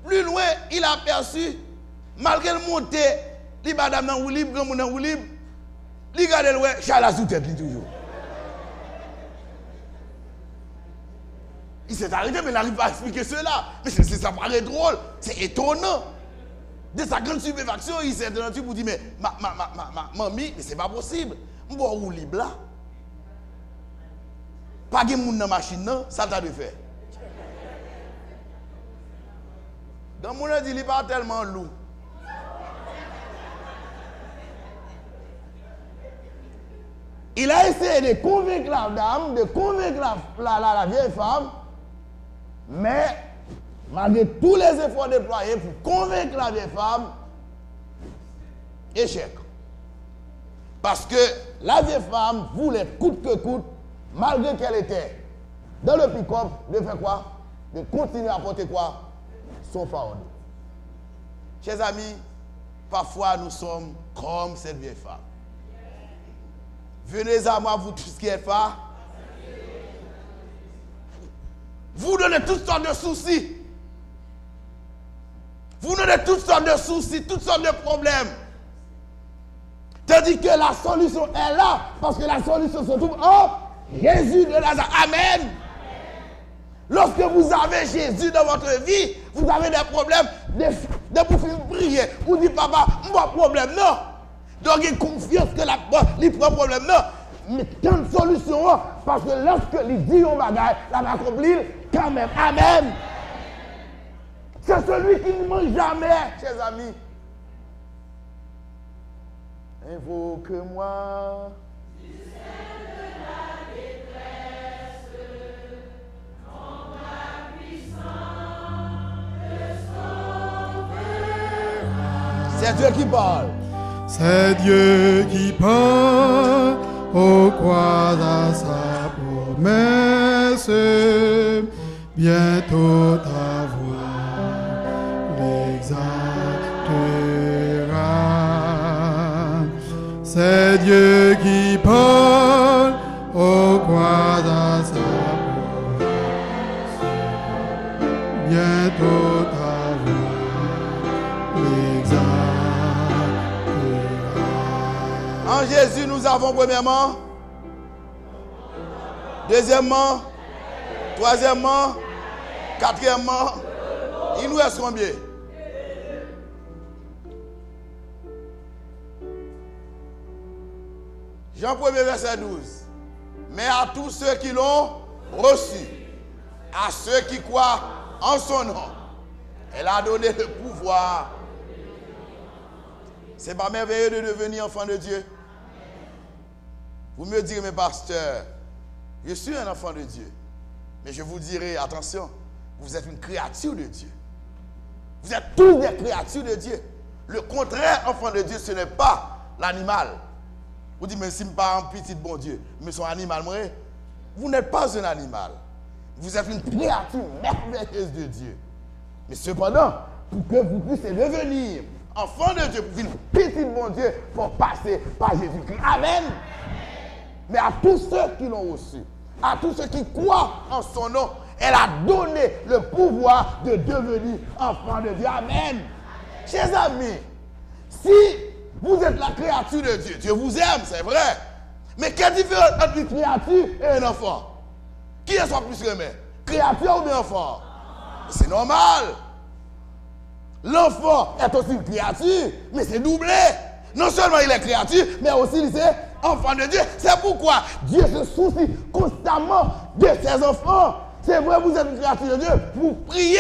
plus loin, il a aperçu, malgré le monter, les madame dans le libre, grand monde dans le libre, il regarde le ouais, Charles sous tête toujours. Il s'est arrêté, mais il n'arrive pas à expliquer cela. Mais ça paraît drôle, c'est étonnant. De sa grande stupéfaction, il s'est rendu pour dire, mais mamie, mais c'est pas possible. Je vais où libre là. Pas de monde dans la machine, ça t'a de faire. Dans mon dit, il n'est pas tellement lourd. Il a essayé de convaincre la dame, de convaincre la vieille femme, mais malgré tous les efforts déployés pour convaincre la vieille femme, échec. Parce que la vieille femme voulait coûte que coûte, malgré qu'elle était dans le pick-up, de faire quoi? De continuer à porter quoi? Son fardeau. Chers amis, parfois nous sommes comme cette vieille femme. Venez à moi, vous tous qui êtes femmes. Vous donnez toutes sortes de soucis. Vous donnez toutes sortes de soucis, toutes sortes de problèmes. Tandis que la solution est là, parce que la solution se trouve en Jésus de Nazareth. Amen. Lorsque vous avez Jésus dans votre vie, vous avez des problèmes, de vous faire prier. Vous dites, papa, pas de problème, non. Donc, il y a confiance que il prend problème, non. Mais tant de solutions, parce que lorsque il dit au bagage, la va accomplir quand même. Amen. C'est celui qui ne mange jamais, chers amis. Invoque-moi. C'est Dieu qui parle. C'est Dieu qui parle, ô crois à sa promesse, bientôt ta voix l'exaltera. C'est Dieu qui parle, ô crois à sa promesse, bientôt ta voix l'exaltera. En Jésus, nous avons premièrement, deuxièmement, troisièmement, quatrièmement, il nous reste combien? Jean 1er verset 12. Mais à tous ceux qui l'ont reçu, à ceux qui croient en son nom, elle a donné le pouvoir C'est pas merveilleux de devenir enfant de Dieu? Vous me direz, mes pasteurs, je suis un enfant de Dieu. Mais je vous dirai, attention, vous êtes une créature de Dieu. Vous êtes tous des créatures de Dieu. Le contraire, enfant de Dieu, ce n'est pas l'animal. Vous dites, mais si je ne suis pas un petit bon Dieu, mais son animal, moi, vous n'êtes pas un animal. Vous êtes une créature merveilleuse de Dieu. Mais cependant, pour que vous puissiez devenir enfant de Dieu, pour une petite bon Dieu, il faut passer par Jésus-Christ. Amen. Mais à tous ceux qui l'ont reçu, à tous ceux qui croient en son nom, elle a donné le pouvoir de devenir enfant de Dieu. Amen. Chers amis, si vous êtes la créature de Dieu, Dieu vous aime, c'est vrai. Mais quelle différence entre une créature et un enfant? Qui est soit plus aimé? Créature ou bien enfant? C'est normal. L'enfant est aussi une créature, mais c'est doublé. Non seulement il est créature, mais aussi il est enfant de Dieu. C'est pourquoi Dieu se soucie constamment de ses enfants. C'est vrai, vous êtes une créature de Dieu. Vous priez,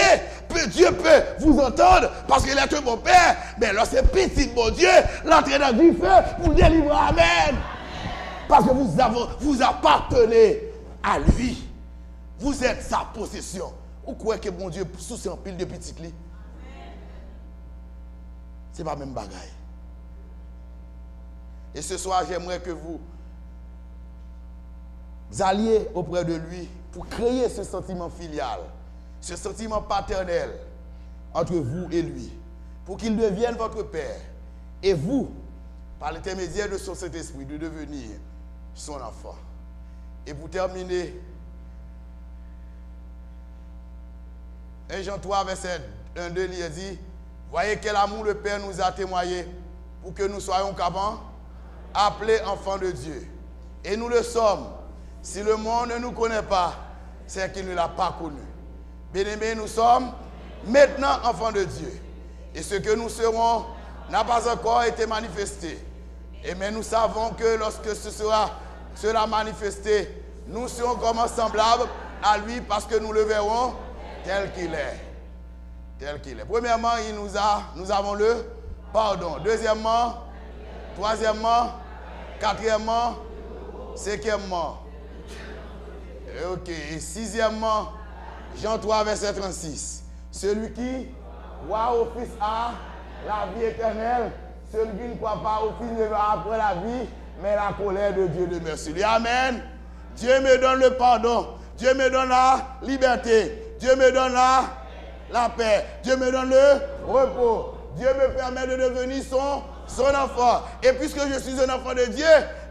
Dieu peut vous entendre parce qu'il est un bon Père. Mais lorsque petit bon Dieu, l'entrée dans du feu pour délivrer. Amen. Parce que vous appartenez à lui. Vous êtes sa possession. Vous croyez que bon Dieu soucie en pile de petits clés? Ce n'est pas le même bagaille. Et ce soir, j'aimerais que vous alliez auprès de lui pour créer ce sentiment filial, ce sentiment paternel entre vous et lui, pour qu'il devienne votre Père. Et vous, par l'intermédiaire de son Saint-Esprit, de devenir son enfant. Et pour terminer, 1 Jean 3, verset 1-2, il dit, voyez quel amour le Père nous a témoigné pour que nous soyons capables, appelés enfants de Dieu. Et nous le sommes. Si le monde ne nous connaît pas, c'est qu'il ne l'a pas connu. Bien-aimés, nous sommes maintenant enfants de Dieu. Et ce que nous serons n'a pas encore été manifesté. Et mais nous savons que lorsque ce sera manifesté, nous serons comme semblables à lui parce que nous le verrons tel qu'il est. Tel qu'il est. Premièrement, nous avons le pardon. Deuxièmement, troisièmement, quatrièmement, cinquièmement. Ok. Et sixièmement, Jean 3, verset 36. Celui qui croit au Fils a la vie éternelle. Celui qui ne croit pas au Fils ne va après la vie, mais la colère de Dieu demeure sur lui. Amen. Dieu me donne le pardon. Dieu me donne la liberté. Dieu me donne la paix. Dieu me donne le repos. Dieu me permet de devenir son enfant. Et puisque je suis un enfant de Dieu,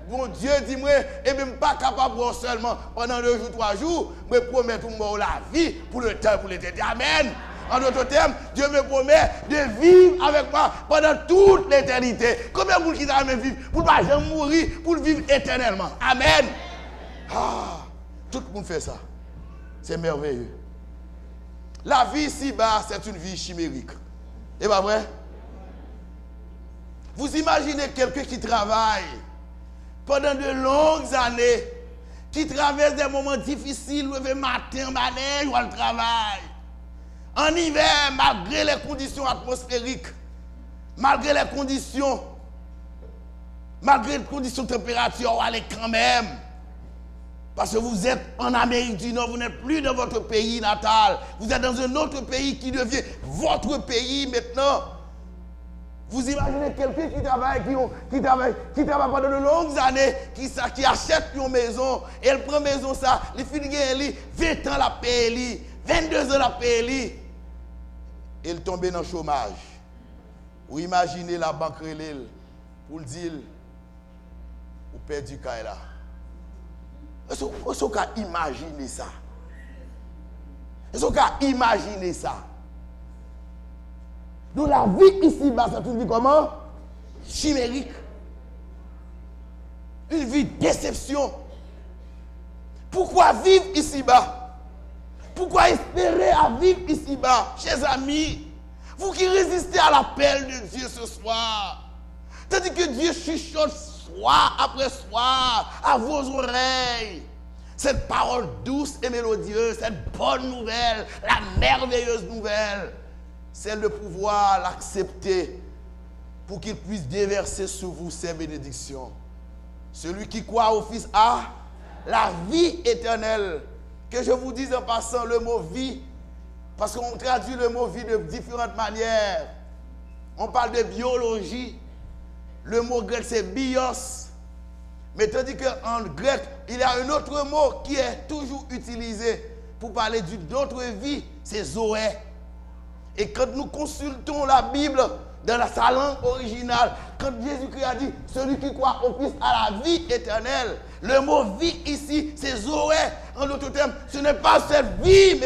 mon Dieu dit moi, et même je ne suis pas capable seulement pendant 2 jours, 3 jours, me promettre la vie pour le temps, pour l'éternité. Amen. En d'autres termes, Dieu me promet de vivre avec moi pendant toute l'éternité. Combien vous qui avez vivre pour ne pas jamais mourir, pour vivre éternellement. Amen. Ah, tout le monde fait ça. C'est merveilleux. La vie ici-bas, c'est une vie chimérique. C'est pas vrai? Vous imaginez quelqu'un qui travaille pendant de longues années, qui traverse des moments difficiles, lever matin, matin, ou le travail. En hiver, malgré les conditions atmosphériques, malgré les conditions de température, on allez quand même. Parce que vous êtes en Amérique du Nord, vous n'êtes plus dans votre pays natal. Vous êtes dans un autre pays qui devient votre pays maintenant. Vous imaginez quelqu'un qui travaille pendant de longues années, qui achète une maison, et elle prend maison ça, les filles gagnent 20 ans la paye, 22 ans la paye, et elle tombe dans le chômage. Vous imaginez la banque relève pour le dire, vous perdez du cas là. Est-ce qu'on peut imaginer ça? Est-ce qu'on peut imaginer ça? Donc la vie ici-bas, c'est une vie comment? Chimérique. Une vie de déception. Pourquoi vivre ici-bas? Pourquoi espérer à vivre ici-bas? Chers amis, vous qui résistez à l'appel de Dieu ce soir, tandis que Dieu chuchote soir après soir à vos oreilles, cette parole douce et mélodieuse, cette bonne nouvelle, la merveilleuse nouvelle, c'est de pouvoir l'accepter pour qu'il puisse déverser sur vous ses bénédictions. Celui qui croit au Fils a la vie éternelle. Que je vous dise en passant le mot vie, parce qu'on traduit le mot vie de différentes manières. On parle de biologie. Le mot grec c'est bios. Mais tandis qu'en grec, il y a un autre mot qui est toujours utilisé pour parler d'une autre vie, c'est zoé. Et quand nous consultons la Bible dans sa langue originale, quand Jésus-Christ a dit, celui qui croit au Fils a la vie éternelle, le mot vie ici, c'est zoé. En d'autres termes, ce n'est pas cette vie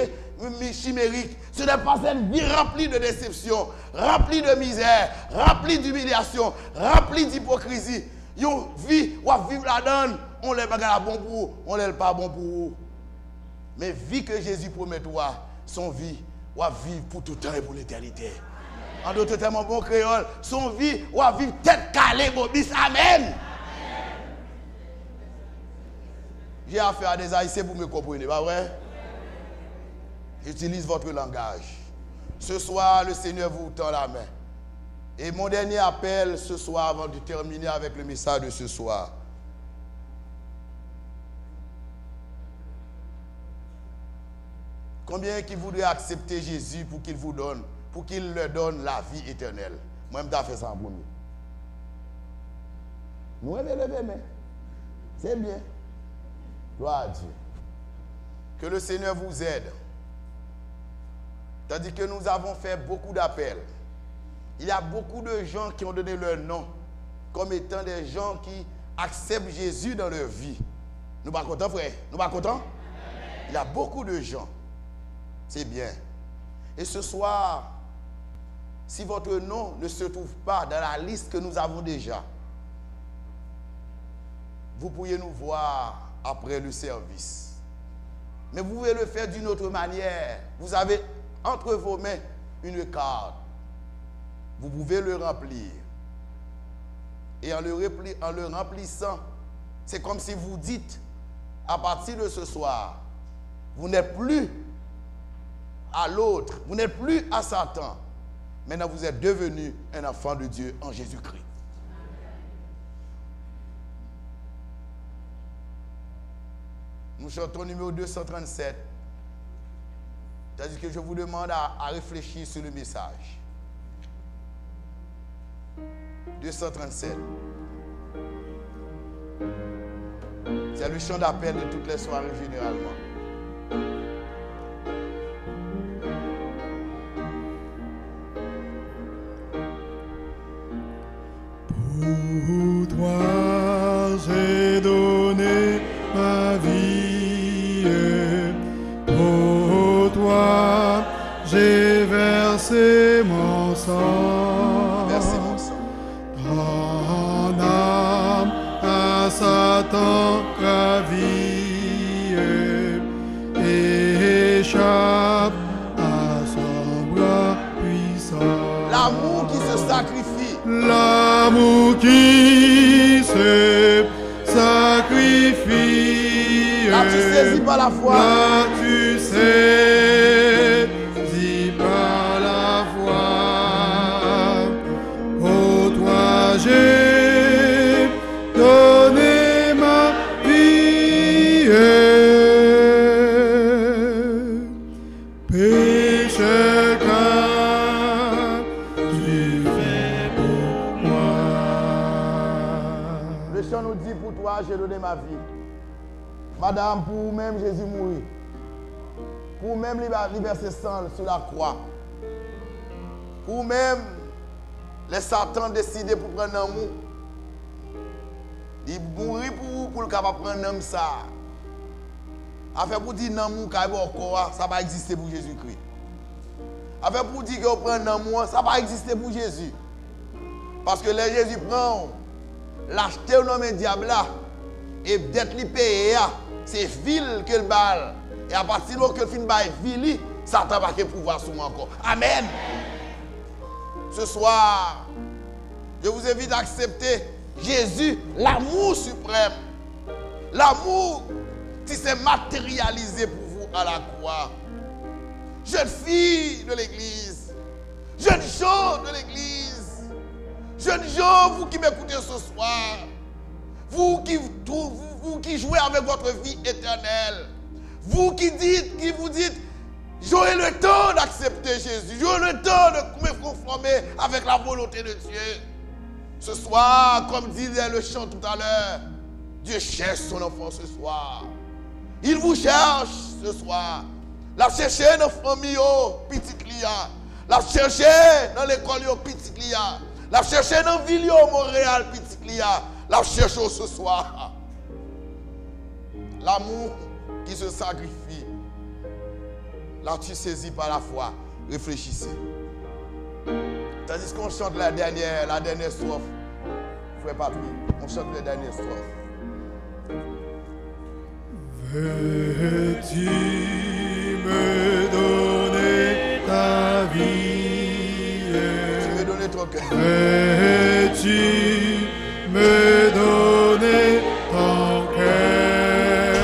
chimérique, ce n'est pas cette vie remplie de déception, remplie de misère, remplie d'humiliation, remplie d'hypocrisie. Une vie, on vivre la donne, on ne l'a pas bon pour vous, on ne l'a pas bon pour vous. Mais vie que Jésus promet toi, son vie, on va vivre pour tout temps et pour l'éternité. En d'autres termes, en bon créole, son vie, on va vivre tête calée, bobis, amen. J'ai affaire à des haïtiens pour me comprendre, pas vrai? J'utilise votre langage. Ce soir, le Seigneur vous tend la main. Et mon dernier appel ce soir, avant de terminer avec le message de ce soir. Combien qui voudraient accepter Jésus pour qu'il vous donne, pour qu'il leur donne la vie éternelle? Moi-même, j'ai fait ça en premier. Nous, mais c'est bien. Gloire à Dieu. Que le Seigneur vous aide. Tandis que nous avons fait beaucoup d'appels. Il y a beaucoup de gens qui ont donné leur nom comme étant des gens qui acceptent Jésus dans leur vie. Nous ne sommes pas contents, frère? Nous ne sommes pas contents? Il y a beaucoup de gens. C'est bien. Et ce soir, si votre nom ne se trouve pas dans la liste que nous avons déjà, vous pourriez nous voir après le service. Mais vous pouvez le faire d'une autre manière. Vous avez entre vos mains une carte. Vous pouvez le remplir. Et en le remplissant, c'est comme si vous dites, à partir de ce soir, vous n'êtes plus à l'autre, vous n'êtes plus à Satan. Maintenant, vous êtes devenu un enfant de Dieu en Jésus-Christ. Nous chantons numéro 237. C'est-à-dire que je vous demande à réfléchir sur le message. 237. C'est le chant d'appel de toutes les soirées généralement. Pour toi, j'ai donné ma vie. Pour toi, j'ai versé mon sang. Versez mon sang. En âme à Satan ravi, échappe à son bras puissant. L'amour qui se sacrifie. L'amour qui se sacrifie. Là-tu saisis par la foi. Là-tu saisis par la foi. Pour toi j'ai donné ma vie. Péché car tu fais pour moi. Le chant nous dit, pour toi j'ai donné ma vie. Madame, pour vous-même Jésus mourit. Pour vous-même verser sang sur la croix. Pour vous-même les Satan décidé pour prendre un mou. Il mourit pour vous pour le capable prendre un homme ça. Afin pour dire non mou ça va pas exister pour Jésus-Christ. Afin pour dire que vous prenez un mou ça va pas exister pour Jésus. Parce que les Jésus prend l'acheter au nom du diable là et d'être li payé c'est vil que le balle. Et à partir du moment que le film est vili, Satan va pouvoir sur moi encore. Amen. Ce soir, je vous invite à accepter Jésus, l'amour suprême. L'amour qui s'est matérialisé pour vous à la croix. Jeune fille de l'église, jeune gens de l'église, Jeunes gens, vous qui m'écoutez ce soir, vous qui jouez avec votre vie éternelle, vous qui vous dites, j'aurai le temps d'accepter Jésus, j'aurai le temps de me conformer avec la volonté de Dieu. Ce soir, comme disait le chant tout à l'heure, Dieu cherche son enfant ce soir. Il vous cherche ce soir. La chercher dans la famille, petite lia. La chercher dans l'école, petite lia. La chercher dans la ville, Montréal, petite lia. La chercher ce soir. L'amour qui se sacrifie. Là, tu saisis par la foi. Réfléchissez. Tandis qu'on chante la dernière strophe. Frère Patrick, on chante la dernière strophe. Veux-tu me donner ta vie? Tu me donner ton cœur. Veux-tu me donner ton cœur?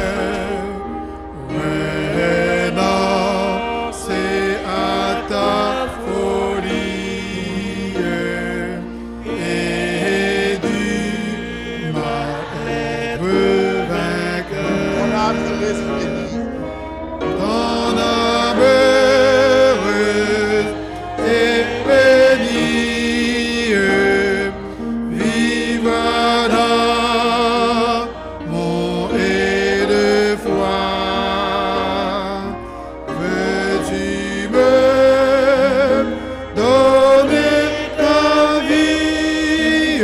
Renoncer à ta folie et du mal être vainqueur. Ton âme heureuse et bénie, vive d'amour et de foi. Veux-tu me donner ta vie?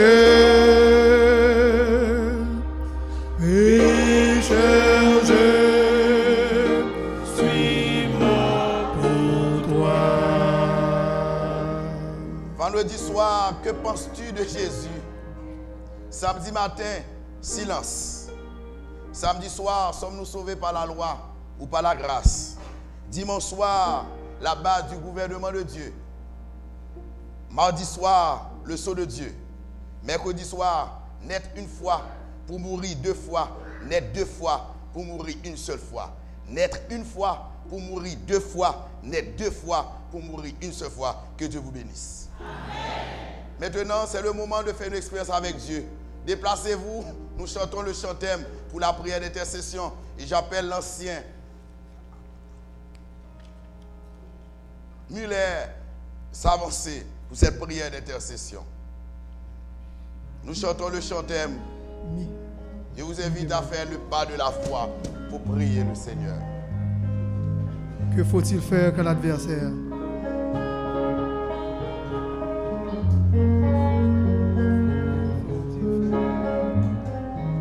Pécheur, je suis mort pour toi. Vendredi soir, que penses-tu de Jésus? Samedi matin, silence. Samedi soir, sommes-nous sauvés par la loi ou par la grâce? Dimanche soir, la base du gouvernement de Dieu. Mardi soir, le sceau de Dieu. Mercredi soir, naître une fois pour mourir deux fois. Naître deux fois pour mourir une seule fois. Naître une fois pour mourir deux fois. Naître deux fois pour mourir une seule fois. Que Dieu vous bénisse. Amen. Maintenant, c'est le moment de faire une expérience avec Dieu. Déplacez-vous. Nous chantons le chantème pour la prière d'intercession. Et j'appelle l'ancien Muller s'avancer pour cette prière d'intercession. Nous chantons le chantème. Je vous invite à faire le pas de la foi pour prier le Seigneur. Que faut-il faire quand l'adversaire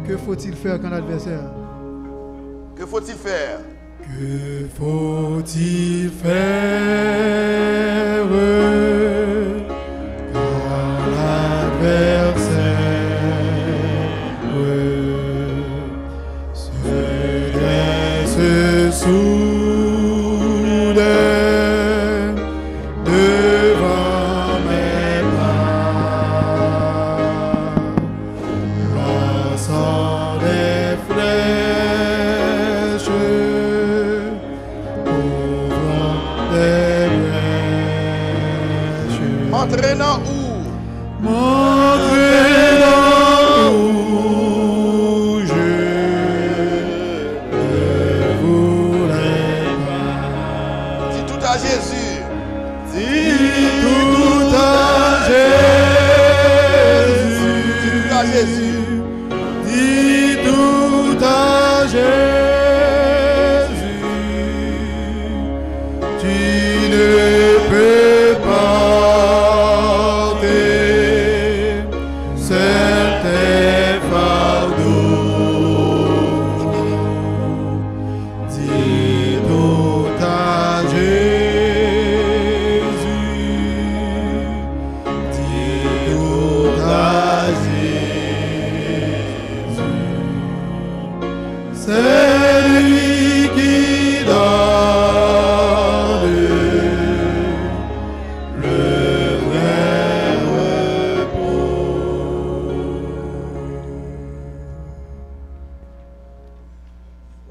Que faut-il faire quand l'adversaire Que faut-il faire? Que faut-il faire quand l'adversaire se dresse soudain devant mes pas, lançant des flèches, ouvrant des brèches, Entraînant où? m'entraînant où je ne voulais pas. Dis tout à Jésus. Dis tout à Jésus. Dis tout à Jésus. Dis tout à Jésus. Tu ne peux pas porter certains fardeaux. Dis tout à Jésus. Dis tout à Jésus. C'est lui qui donne le vrai repos.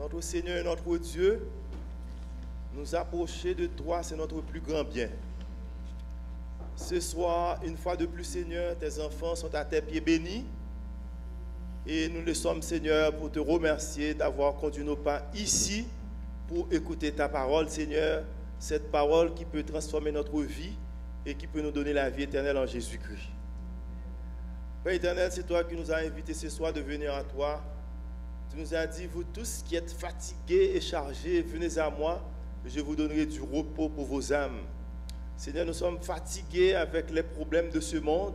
Notre Seigneur et notre Dieu, nous approcher de toi, c'est notre plus grand bien. Ce soir, une fois de plus, Seigneur, tes enfants sont à tes pieds bénis. Et nous le sommes, Seigneur, pour te remercier d'avoir conduit nos pas ici pour écouter ta parole, Seigneur. Cette parole qui peut transformer notre vie et qui peut nous donner la vie éternelle en Jésus-Christ. Père éternel, c'est toi qui nous as invités ce soir de venir à toi. Tu nous as dit, vous tous qui êtes fatigués et chargés, venez à moi, je vous donnerai du repos pour vos âmes. Seigneur, nous sommes fatigués avec les problèmes de ce monde,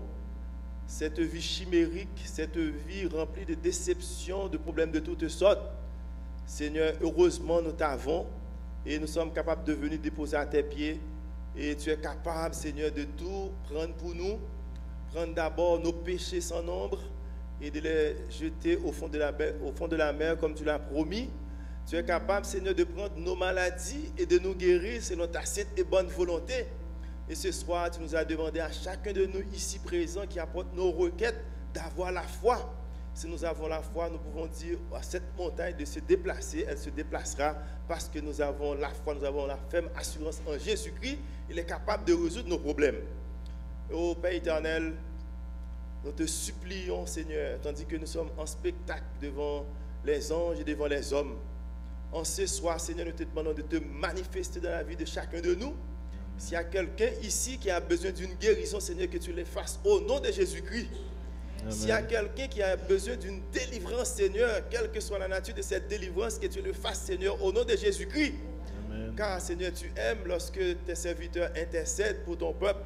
cette vie chimérique, cette vie remplie de déceptions, de problèmes de toutes sortes. Seigneur, heureusement, nous t'avons et nous sommes capables de venir déposer à tes pieds. Et tu es capable, Seigneur, de tout prendre pour nous, prendre d'abord nos péchés sans nombre et de les jeter au fond de la mer comme tu l'as promis. Tu es capable, Seigneur, de prendre nos maladies et de nous guérir selon ta sainte et bonne volonté. Et ce soir, tu nous as demandé à chacun de nous ici présents qui apporte nos requêtes d'avoir la foi. Si nous avons la foi, nous pouvons dire à cette montagne de se déplacer, elle se déplacera parce que nous avons la foi, nous avons la ferme assurance en Jésus-Christ. Il est capable de résoudre nos problèmes. Ô Père éternel, nous te supplions, Seigneur, tandis que nous sommes en spectacle devant les anges et devant les hommes. En ce soir, Seigneur, nous te demandons de te manifester dans la vie de chacun de nous. S'il y a quelqu'un ici qui a besoin d'une guérison, Seigneur, que tu le fasses au nom de Jésus-Christ. S'il y a quelqu'un qui a besoin d'une délivrance, Seigneur, quelle que soit la nature de cette délivrance, que tu le fasses, Seigneur, au nom de Jésus-Christ. Car, Seigneur, tu aimes lorsque tes serviteurs intercèdent pour ton peuple.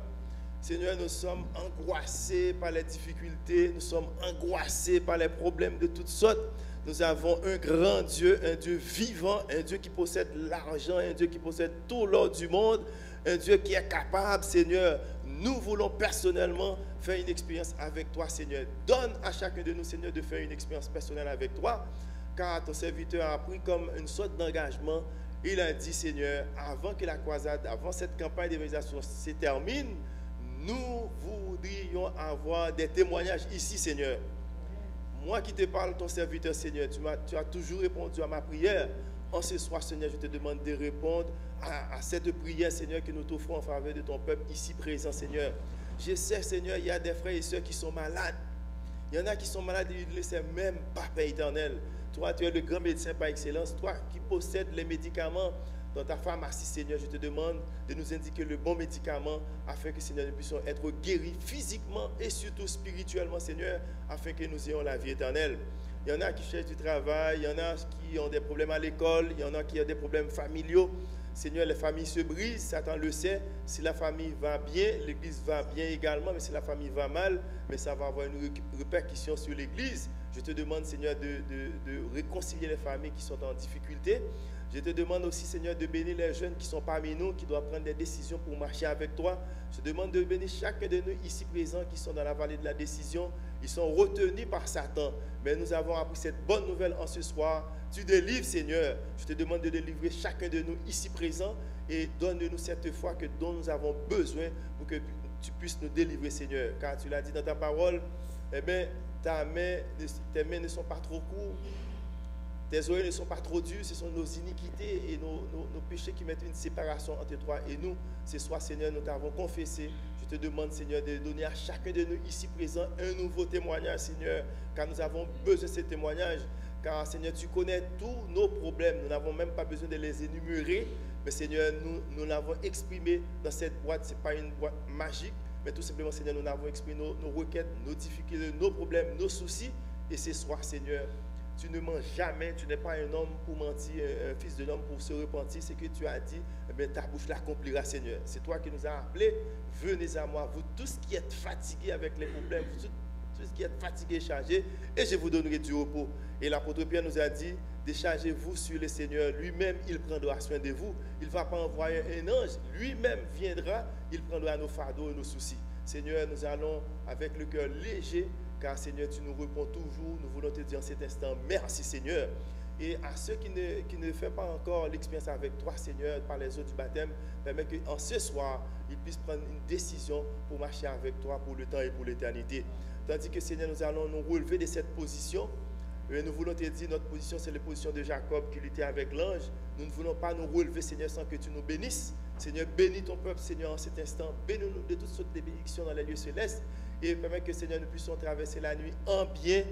Seigneur, nous sommes angoissés par les difficultés, nous sommes angoissés par les problèmes de toutes sortes. Nous avons un grand Dieu, un Dieu vivant, un Dieu qui possède l'argent, un Dieu qui possède tout l'or du monde, un Dieu qui est capable, Seigneur. Nous voulons personnellement faire une expérience avec toi, Seigneur. Donne à chacun de nous, Seigneur, de faire une expérience personnelle avec toi, car ton serviteur a pris comme une sorte d'engagement. Il a dit, Seigneur, avant que la croisade, avant cette campagne d'évangélisation se termine, nous voudrions avoir des témoignages ici, Seigneur. Moi qui te parle, ton serviteur, Seigneur, tu as toujours répondu à ma prière. En ce soir, Seigneur, je te demande de répondre à cette prière, Seigneur, que nous t'offrons en faveur de ton peuple ici présent, Seigneur. Je sais, Seigneur, il y a des frères et sœurs qui sont malades. Il y en a qui sont malades et ils ne le savent même pas, Père éternel. Toi, tu es le grand médecin par excellence. Toi qui possèdes les médicaments dans ta pharmacie, Seigneur, je te demande de nous indiquer le bon médicament afin que, Seigneur, nous puissions être guéris physiquement et surtout spirituellement, Seigneur, afin que nous ayons la vie éternelle. Il y en a qui cherchent du travail, il y en a qui ont des problèmes à l'école, il y en a qui ont des problèmes familiaux. Seigneur, les familles se brisent, Satan le sait. Si la famille va bien, l'église va bien également, mais si la famille va mal, mais ça va avoir une répercussion sur l'église. Je te demande, Seigneur, de réconcilier les familles qui sont en difficulté. Je te demande aussi, Seigneur, de bénir les jeunes qui sont parmi nous, qui doivent prendre des décisions pour marcher avec toi. Je te demande de bénir chacun de nous ici présents qui sont dans la vallée de la décision. Ils sont retenus par Satan. Mais nous avons appris cette bonne nouvelle en ce soir. Tu délivres, Seigneur. Je te demande de délivrer chacun de nous ici présents et donne-nous cette foi dont nous avons besoin pour que tu puisses nous délivrer, Seigneur. Car tu l'as dit dans ta parole, eh bien, tes mains ne sont pas trop courtes. Tes oreilles ne sont pas trop dures, ce sont nos iniquités et nos péchés qui mettent une séparation entre toi et nous. Ce soir, Seigneur, nous t'avons confessé. Je te demande, Seigneur, de donner à chacun de nous ici présents un nouveau témoignage, Seigneur, car nous avons besoin de ces témoignages. Car, Seigneur, tu connais tous nos problèmes. Nous n'avons même pas besoin de les énumérer. Mais, Seigneur, nous l'avons exprimé dans cette boîte. Ce n'est pas une boîte magique, mais tout simplement, Seigneur, nous avons exprimé nos requêtes, nos difficultés, nos problèmes, nos soucis. Et ce soir, Seigneur, tu ne mens jamais, tu n'es pas un homme pour mentir, un fils de l'homme pour se repentir. Ce que tu as dit, eh bien, ta bouche l'accomplira, Seigneur. C'est toi qui nous as appelés. Venez à moi, vous tous qui êtes fatigués avec les problèmes, vous tous qui êtes fatigués et chargés, et je vous donnerai du repos. Et l'apôtre Pierre nous a dit, déchargez-vous sur le Seigneur. Lui-même, il prendra soin de vous. Il ne va pas envoyer un ange. Lui-même viendra, il prendra nos fardeaux et nos soucis. Seigneur, nous allons avec le cœur léger, car Seigneur, tu nous réponds toujours. Nous voulons te dire en cet instant, merci Seigneur. Et à ceux qui ne font pas encore l'expérience avec toi, Seigneur, par les eaux du baptême, permets qu'en ce soir, ils puissent prendre une décision pour marcher avec toi pour le temps et pour l'éternité. Tandis que, Seigneur, nous allons nous relever de cette position Nous voulons te dire, notre position, c'est la position de Jacob qui luttait avec l'ange. Nous ne voulons pas nous relever, Seigneur, sans que tu nous bénisses. Seigneur, bénis ton peuple, Seigneur, en cet instant. Bénis-nous de toutes sortes de bénédictions dans les lieux célestes. Et permets que, Seigneur, nous puissions traverser la nuit en bien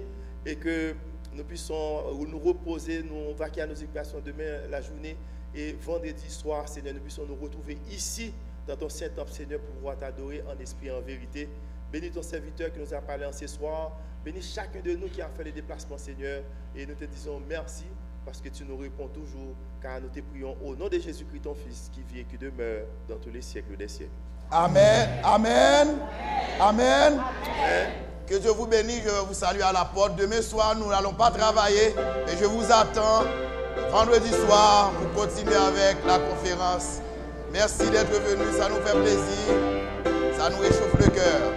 et que nous puissions nous reposer, nous vaquer à nos occupations demain, la journée. Et vendredi soir, Seigneur, nous puissions nous retrouver ici, dans ton Saint-Temple, Seigneur, pour pouvoir t'adorer en esprit et en vérité. Bénis ton serviteur qui nous a parlé en ce soir. Bénis chacun de nous qui a fait les déplacements, Seigneur. Et nous te disons merci parce que tu nous réponds toujours, car nous te prions au nom de Jésus-Christ, ton Fils, qui vit et qui demeure dans tous les siècles des siècles. Amen. Amen. Amen. Que Dieu vous bénisse. Je vous salue à la porte. Demain soir, nous n'allons pas travailler, mais je vous attends vendredi soir pour continuer avec la conférence. Merci d'être venu. Ça nous fait plaisir. Ça nous réchauffe le cœur.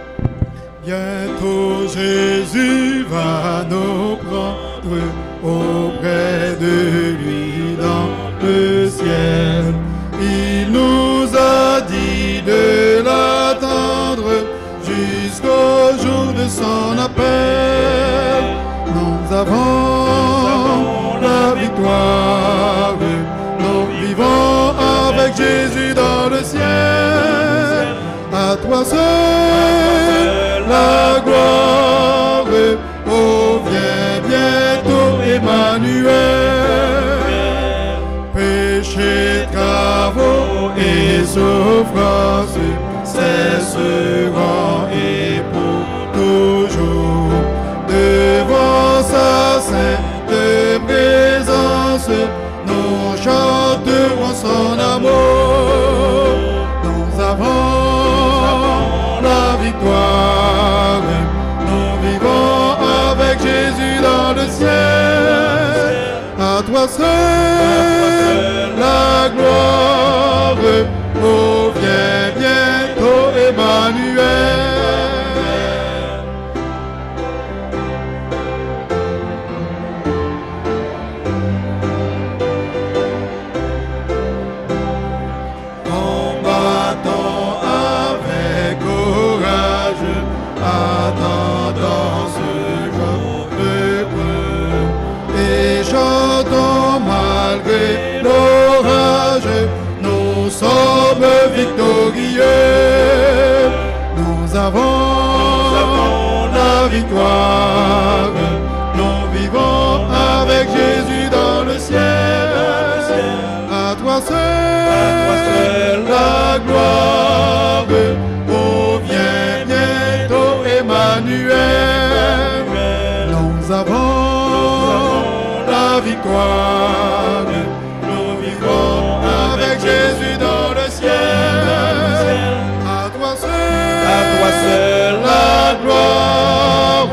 Bientôt Jésus va nous prendre auprès de lui dans le ciel. Il nous a dit de l'attendre jusqu'au jour de son appel. Nous avons la victoire. Nous vivons avec Jésus dans le ciel. À toi seul la gloire, oh viens bientôt Emmanuel. Péché, travaux et souffrances cesseront et pour toujours. Devant sa sainte présence, nous chanterons son amour. Nous avons la victoire. Nous vivons avec Jésus dans le ciel. À toi seul la gloire. Oh, viens bientôt Emmanuel. Nous sommes victorieux, nous avons la victoire, nous vivons avec Jésus dans le ciel. À toi seul la gloire, oh viens bientôt Emmanuel. Nous avons la victoire. Jésus dans le ciel, à toi seul la gloire.